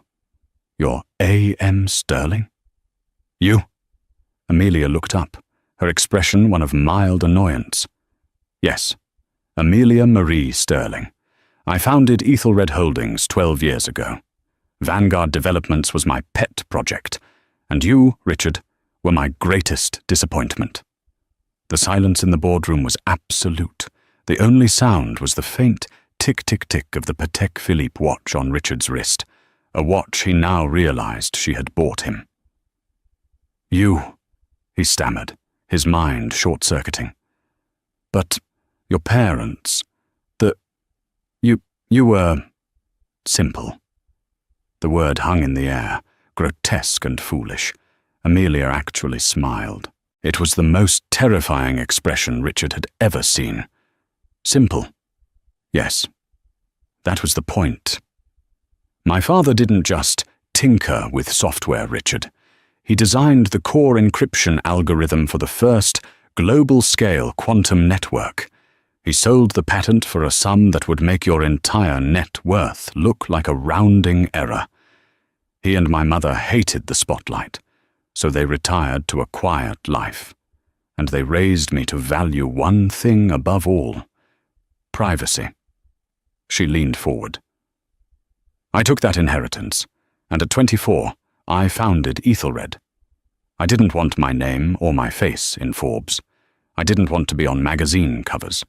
[SPEAKER 1] You're A.M. Sterling? You? Amelia looked up, her expression one of mild annoyance. Yes, Amelia Marie Sterling. I founded Ethelred Holdings 12 years ago. Vanguard Developments was my pet project, and you, Richard, were my greatest disappointment. The silence in the boardroom was absolute. The only sound was the faint tick-tick-tick of the Patek Philippe watch on Richard's wrist, a watch he now realized she had bought him. You, he stammered, his mind short-circuiting. But your parents, you were simple. The word hung in the air, grotesque and foolish. Amelia actually smiled. It was the most terrifying expression Richard had ever seen. Simple. Yes, that was the point. My father didn't just tinker with software, Richard. He designed the core encryption algorithm for the first global-scale quantum network. He sold the patent for a sum that would make your entire net worth look like a rounding error. He and my mother hated the spotlight, so they retired to a quiet life, and they raised me to value one thing above all: privacy. She leaned forward. I took that inheritance, and at 24, I founded Ethelred. I didn't want my name or my face in Forbes. I didn't want to be on magazine covers.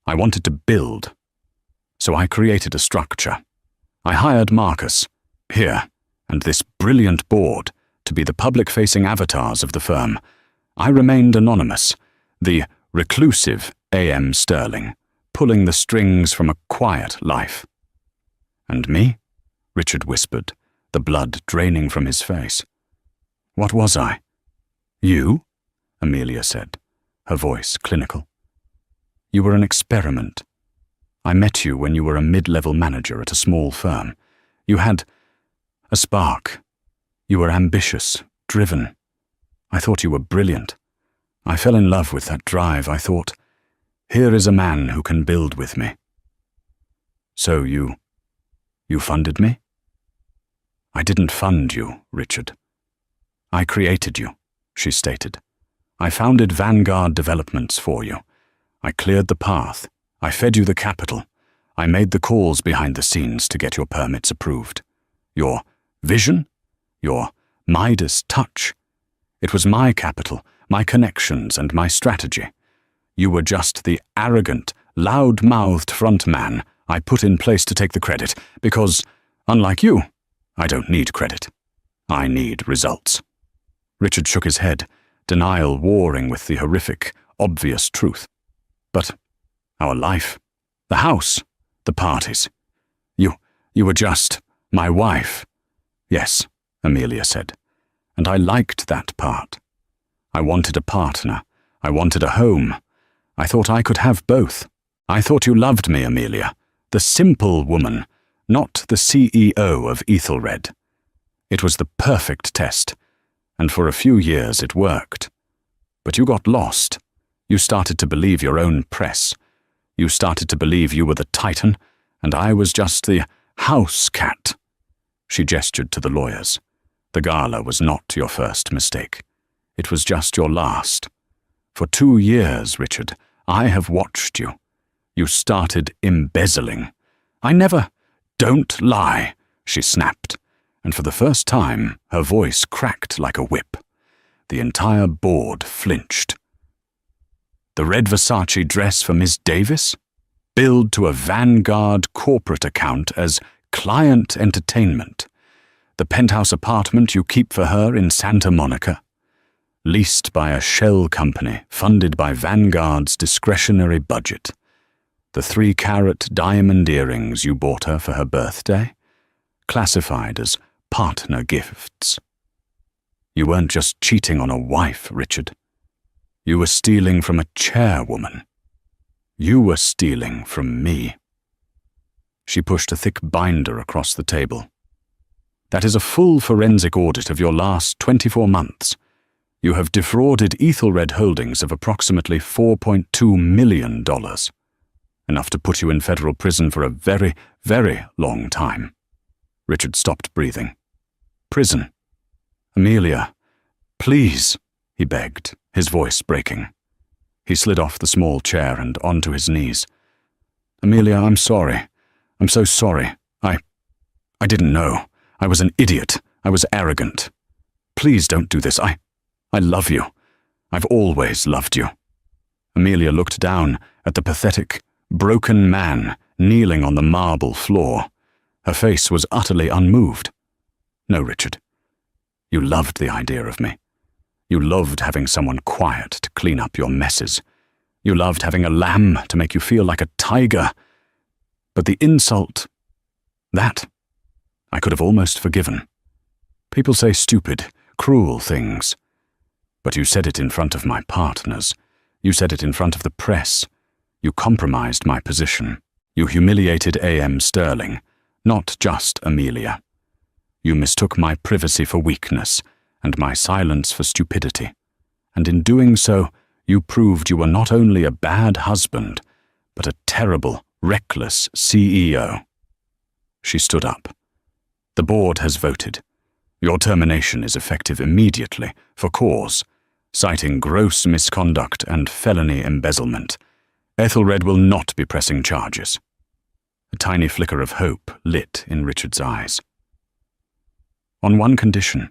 [SPEAKER 1] I wanted to build. So I created a structure. I hired Marcus, here, and this brilliant board to be the public-facing avatars of the firm. I remained anonymous, the reclusive A.M. Sterling, pulling the strings from a quiet life. And me? Richard whispered, the blood draining from his face. What was I? You? Amelia said, her voice clinical. You were an experiment. I met you when you were a mid-level manager at a small firm. You had a spark. You were ambitious, driven. I thought you were brilliant. I fell in love with that drive. I thought, here is a man who can build with me. So you funded me? I didn't fund you, Richard. I created you, she stated. I founded Vanguard Developments for you. I cleared the path. I fed you the capital. I made the calls behind the scenes to get your permits approved. Your vision? Your Midas touch? It was my capital, my connections, and my strategy. You were just the arrogant, loud-mouthed front man I put in place to take the credit, because, unlike you, I don't need credit. I need results. Richard shook his head, denial warring with the horrific, obvious truth. But our life, the house, the parties. You were just my wife. Yes, Amelia said, and I liked that part. I wanted a partner. I wanted a home. I thought I could have both. I thought you loved me, Amelia, the simple woman, not the CEO of Ethelred. It was the perfect test, and for a few years it worked. But you got lost. You started to believe your own press. You started to believe you were the titan, and I was just the house cat. She gestured to the lawyers. The gala was not your first mistake. It was just your last. For 2 years, Richard, I have watched you. You started embezzling. I never— Don't lie, she snapped, and for the first time, her voice cracked like a whip. The entire board flinched. The red Versace dress for Miss Davis? Billed to a Vanguard corporate account as client entertainment. The penthouse apartment you keep for her in Santa Monica? Leased by a shell company funded by Vanguard's discretionary budget. The 3-carat diamond earrings you bought her for her birthday? Classified as partner gifts. You weren't just cheating on a wife, Richard. You were stealing from a chairwoman. You were stealing from me. She pushed a thick binder across the table. That is a full forensic audit of your last 24 months. You have defrauded Ethelred Holdings of approximately $4.2 million. Enough to put you in federal prison for a very, very long time. Richard stopped breathing. Prison. Amelia, please, he begged, his voice breaking. He slid off the small chair and onto his knees. Amelia, I'm sorry. I'm so sorry. I didn't know. I was an idiot. I was arrogant. Please don't do this. I love you. I've always loved you. Amelia looked down at the pathetic, broken man kneeling on the marble floor. Her face was utterly unmoved. No, Richard. You loved the idea of me. You loved having someone quiet to clean up your messes. You loved having a lamb to make you feel like a tiger. But the insult, that, I could have almost forgiven. People say stupid, cruel things. But you said it in front of my partners. You said it in front of the press. You compromised my position. You humiliated A.M. Sterling, not just Amelia. You mistook my privacy for weakness and my silence for stupidity. And in doing so, you proved you were not only a bad husband, but a terrible, reckless CEO. She stood up. The board has voted. Your termination is effective immediately for cause, citing gross misconduct and felony embezzlement. Ethelred will not be pressing charges. A tiny flicker of hope lit in Richard's eyes. On one condition,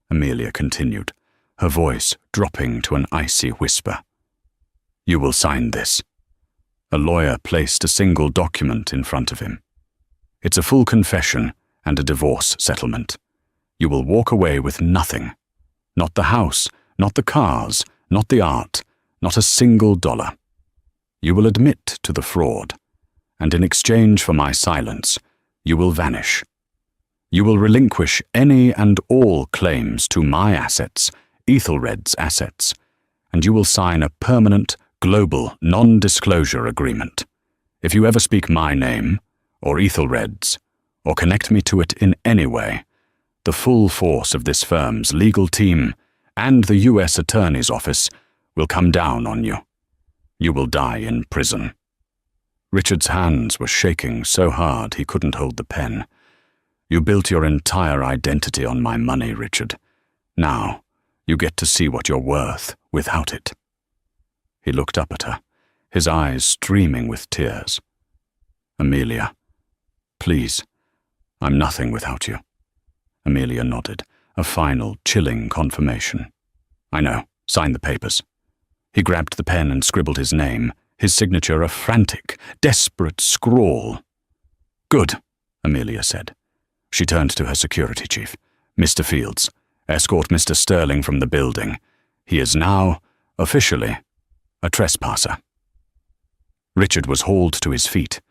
[SPEAKER 1] Amelia continued, her voice dropping to an icy whisper. You will sign this. A lawyer placed a single document in front of him. It's a full confession and a divorce settlement. You will walk away with nothing. Not the house, not the cars, not the art, not a single dollar. You will admit to the fraud, and in exchange for my silence, you will vanish. You will relinquish any and all claims to my assets, Ethelred's assets, and you will sign a permanent, global, non-disclosure agreement. If you ever speak my name, or Ethelred's, or connect me to it in any way, the full force of this firm's legal team and the U.S. Attorney's Office will come down on you. You will die in prison. Richard's hands were shaking so hard he couldn't hold the pen. You built your entire identity on my money, Richard. Now, you get to see what you're worth without it. He looked up at her, his eyes streaming with tears. Amelia, please, I'm nothing without you. Amelia nodded, a final, chilling confirmation. I know. Sign the papers. He grabbed the pen and scribbled his name, his signature a frantic, desperate scrawl. Good, Amelia said. She turned to her security chief. Mr. Fields, escort Mr. Sterling from the building. He is now, officially, a trespasser. Richard was hauled to his feet.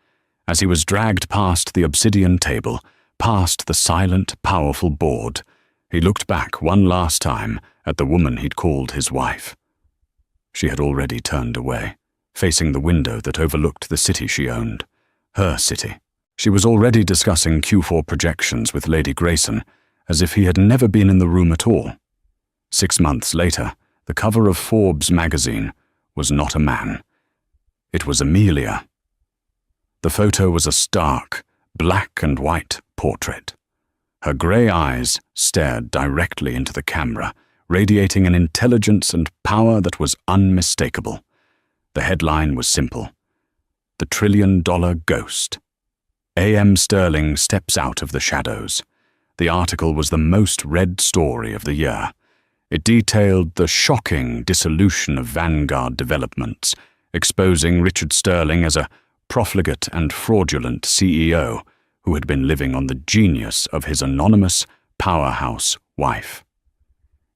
[SPEAKER 1] As he was dragged past the obsidian table, past the silent, powerful board, he looked back one last time at the woman he'd called his wife. She had already turned away, facing the window that overlooked the city she owned, her city. She was already discussing Q4 projections with Lady Grayson, as if he had never been in the room at all. 6 months later, the cover of Forbes magazine was not a man. It was Amelia. The photo was a stark, black and white portrait. Her grey eyes stared directly into the camera, radiating an intelligence and power that was unmistakable. The headline was simple: The $1 Trillion Ghost. A.M. Sterling steps out of the shadows. The article was the most read story of the year. It detailed the shocking dissolution of Vanguard Developments, exposing Richard Sterling as a profligate and fraudulent CEO who had been living on the genius of his anonymous powerhouse wife.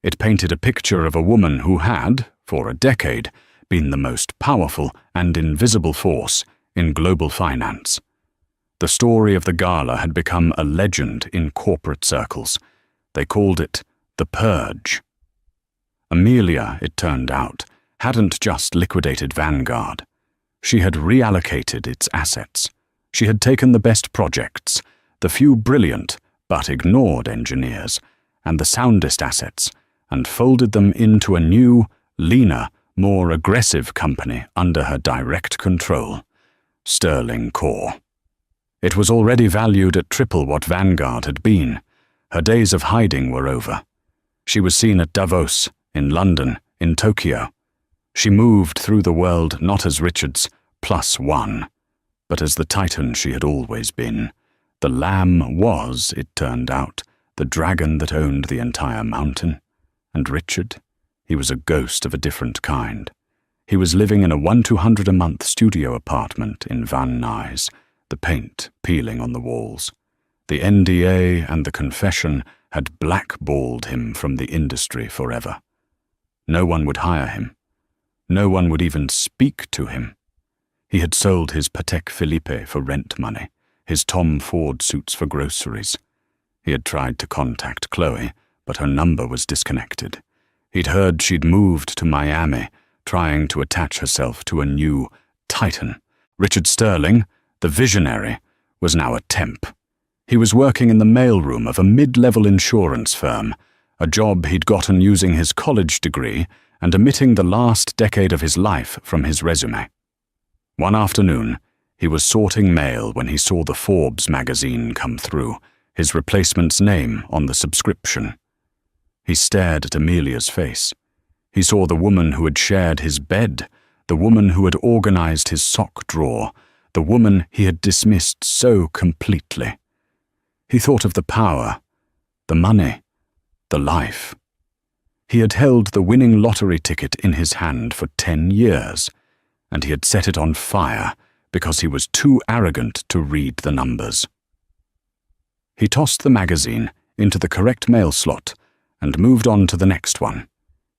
[SPEAKER 1] It painted a picture of a woman who had, for a decade, been the most powerful and invisible force in global finance. The story of the gala had become a legend in corporate circles. They called it the Purge. Amelia, it turned out, hadn't just liquidated Vanguard. She had reallocated its assets. She had taken the best projects, the few brilliant but ignored engineers, and the soundest assets, and folded them into a new, leaner, more aggressive company under her direct control. sterling core. It was already valued at triple what Vanguard had been. Her days of hiding were over. She was seen at Davos, in London, in Tokyo. She moved through the world not as Richard's +1, but as the Titan she had always been. The Lamb was, it turned out, the dragon that owned the entire mountain. And Richard? He was a ghost of a different kind. He was living in a 1-200 a month studio apartment in Van Nuys, the paint peeling on the walls. The NDA and the confession had blackballed him from the industry forever. No one would hire him. No one would even speak to him. He had sold his Patek Philippe for rent money, his Tom Ford suits for groceries. He had tried to contact Chloe, but her number was disconnected. He'd heard she'd moved to Miami, trying to attach herself to a new Titan. Richard Sterling, the visionary, was now a temp. He was working in the mailroom of a mid-level insurance firm, a job he'd gotten using his college degree and omitting the last decade of his life from his resume. One afternoon, he was sorting mail when he saw the Forbes magazine come through, his replacement's name on the subscription. He stared at Amelia's face. He saw the woman who had shared his bed, the woman who had organized his sock drawer, the woman he had dismissed so completely. He thought of the power, the money, the life. He had held the winning lottery ticket in his hand for 10 years, and he had set it on fire because he was too arrogant to read the numbers. He tossed the magazine into the correct mail slot and moved on to the next one.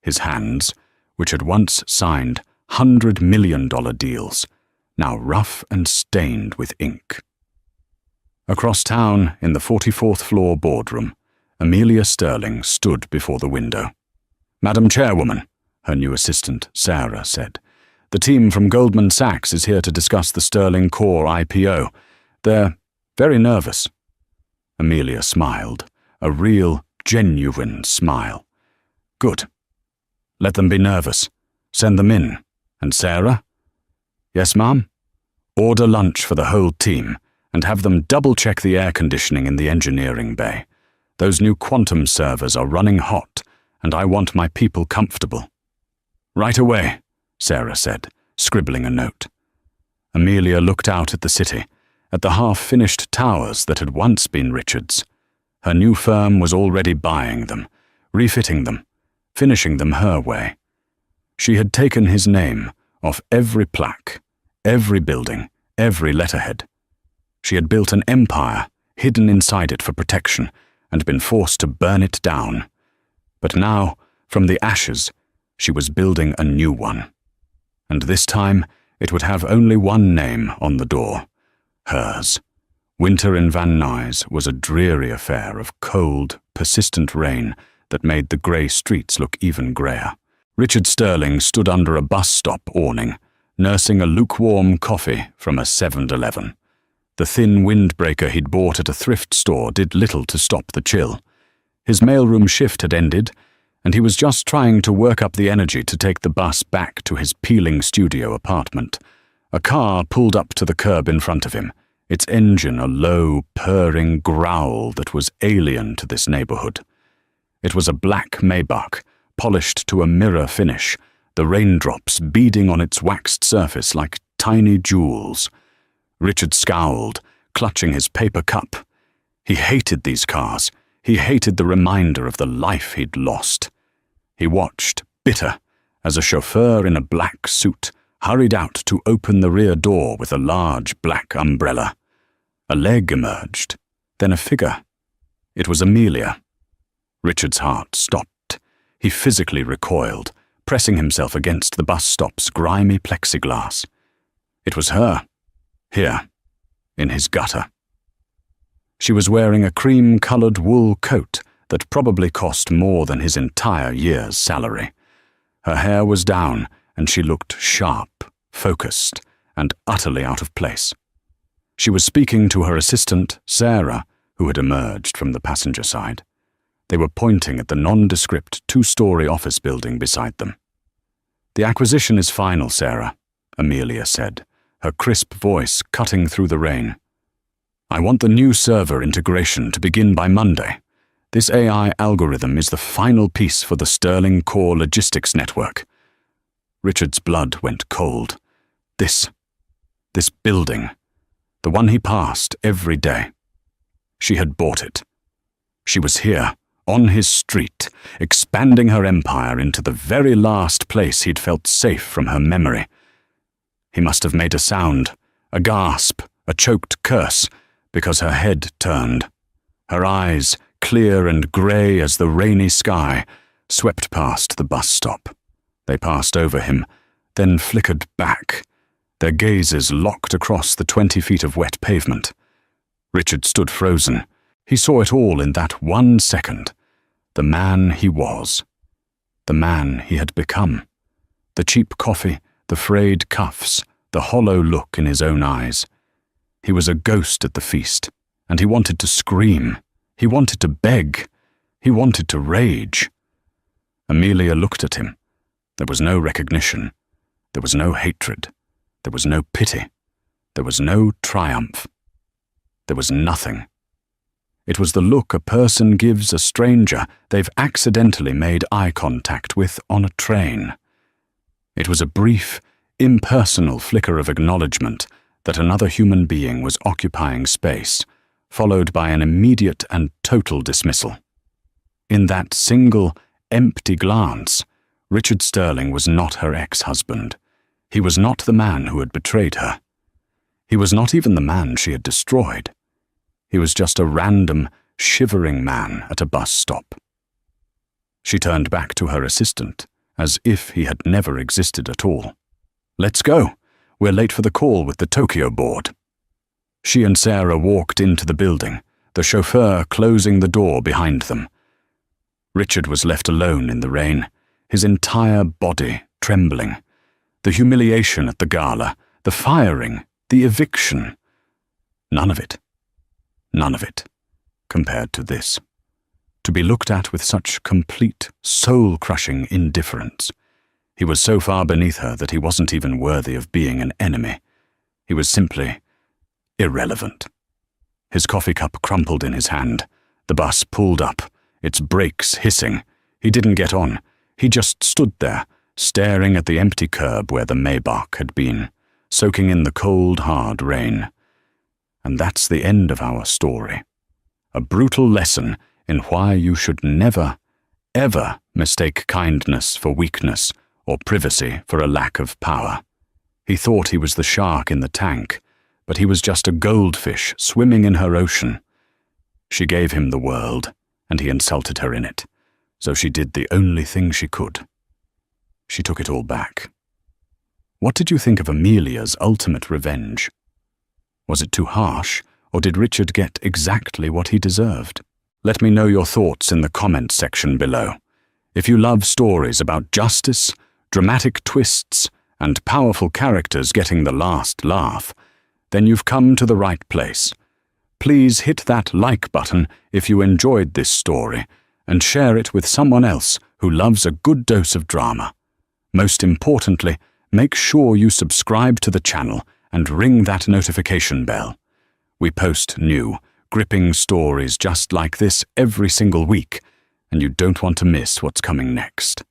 [SPEAKER 1] His hands, which had once signed $100 million deals, now rough and stained with ink. Across town, in the 44th floor boardroom, Amelia Sterling stood before the window. "Madam Chairwoman," her new assistant, Sarah, said, "the team from Goldman Sachs is here to discuss the Sterling Core IPO. They're very nervous." Amelia smiled, a real, genuine smile. "Good. Let them be nervous. Send them in. And Sarah?" "Yes, ma'am?" "Order lunch for the whole team, and have them double-check the air conditioning in the engineering bay. Those new quantum servers are running hot, and I want my people comfortable." "Right away," Sarah said, scribbling a note. Amelia looked out at the city, at the half-finished towers that had once been Richard's. Her new firm was already buying them, refitting them, finishing them her way. She had taken his name off every plaque, every building, every letterhead. She had built an empire, hidden inside it for protection, and been forced to burn it down. But now, from the ashes, she was building a new one. And this time, it would have only one name on the door, hers. Winter in Van Nuys was a dreary affair of cold, persistent rain that made the grey streets look even greyer. Richard Sterling stood under a bus stop awning, nursing a lukewarm coffee from a 7-Eleven. The thin windbreaker he'd bought at a thrift store did little to stop the chill. His mailroom shift had ended, and he was just trying to work up the energy to take the bus back to his peeling studio apartment. A car pulled up to the curb in front of him, its engine a low, purring growl that was alien to this neighborhood. It was a black Maybach, polished to a mirror finish, the raindrops beading on its waxed surface like tiny jewels. Richard scowled, clutching his paper cup. He hated these cars. He hated the reminder of the life he'd lost. He watched, bitter, as a chauffeur in a black suit hurried out to open the rear door with a large black umbrella. A leg emerged, then a figure. It was Amelia. Richard's heart stopped. He physically recoiled, pressing himself against the bus stop's grimy plexiglass. It was her. Here, in his gutter. She was wearing a cream-colored wool coat that probably cost more than his entire year's salary. Her hair was down, and she looked sharp, focused, and utterly out of place. She was speaking to her assistant, Sarah, who had emerged from the passenger side. They were pointing at the nondescript 2-story office building beside them. "The acquisition is final, Sarah," Amelia said, her crisp voice cutting through the rain. "I want the new server integration to begin by Monday. This AI algorithm is the final piece for the Sterling Core Logistics Network." Richard's blood went cold. This building, the one he passed every day. She had bought it. She was here, on his street, expanding her empire into the very last place he'd felt safe from her memory. He must have made a sound, a gasp, a choked curse, because her head turned. Her eyes, clear and grey as the rainy sky, swept past the bus stop. They passed over him, then flickered back, their gazes locked across the 20 feet of wet pavement. Richard stood frozen. He saw it all in that 1 second. The man he was. The man he had become. The cheap coffee, the frayed cuffs, the hollow look in his own eyes. He was a ghost at the feast, and he wanted to scream. He wanted to beg. He wanted to rage. Amelia looked at him. There was no recognition. There was no hatred. There was no pity. There was no triumph. There was nothing. It was the look a person gives a stranger they've accidentally made eye contact with on a train. It was a brief, impersonal flicker of acknowledgement that another human being was occupying space, followed by an immediate and total dismissal. In that single, empty glance, Richard Sterling was not her ex-husband. He was not the man who had betrayed her. He was not even the man she had destroyed. He was just a random, shivering man at a bus stop. She turned back to her assistant, as if he had never existed at all. "Let's go. We're late for the call with the Tokyo board." She and Sarah walked into the building, the chauffeur closing the door behind them. Richard was left alone in the rain, his entire body trembling. The humiliation at the gala, the firing, the eviction. None of it, compared to this. To be looked at with such complete, soul-crushing indifference. He was so far beneath her that he wasn't even worthy of being an enemy. He was simply irrelevant. His coffee cup crumpled in his hand. The bus pulled up, its brakes hissing. He didn't get on. He just stood there, staring at the empty curb where the Maybach had been, soaking in the cold, hard rain. And that's the end of our story. A brutal lesson in why you should never, ever mistake kindness for weakness or privacy for a lack of power. He thought he was the shark in the tank, but he was just a goldfish swimming in her ocean. She gave him the world, and he insulted her in it, so she did the only thing she could. She took it all back. What did you think of Amelia's ultimate revenge? Was it too harsh, or did Richard get exactly what he deserved? Let me know your thoughts in the comments section below. If you love stories about justice, dramatic twists, and powerful characters getting the last laugh, then you've come to the right place. Please hit that like button if you enjoyed this story, and share it with someone else who loves a good dose of drama. Most importantly, make sure you subscribe to the channel and ring that notification bell. We post new, gripping stories just like this every single week, and you don't want to miss what's coming next.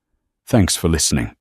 [SPEAKER 1] Thanks for listening.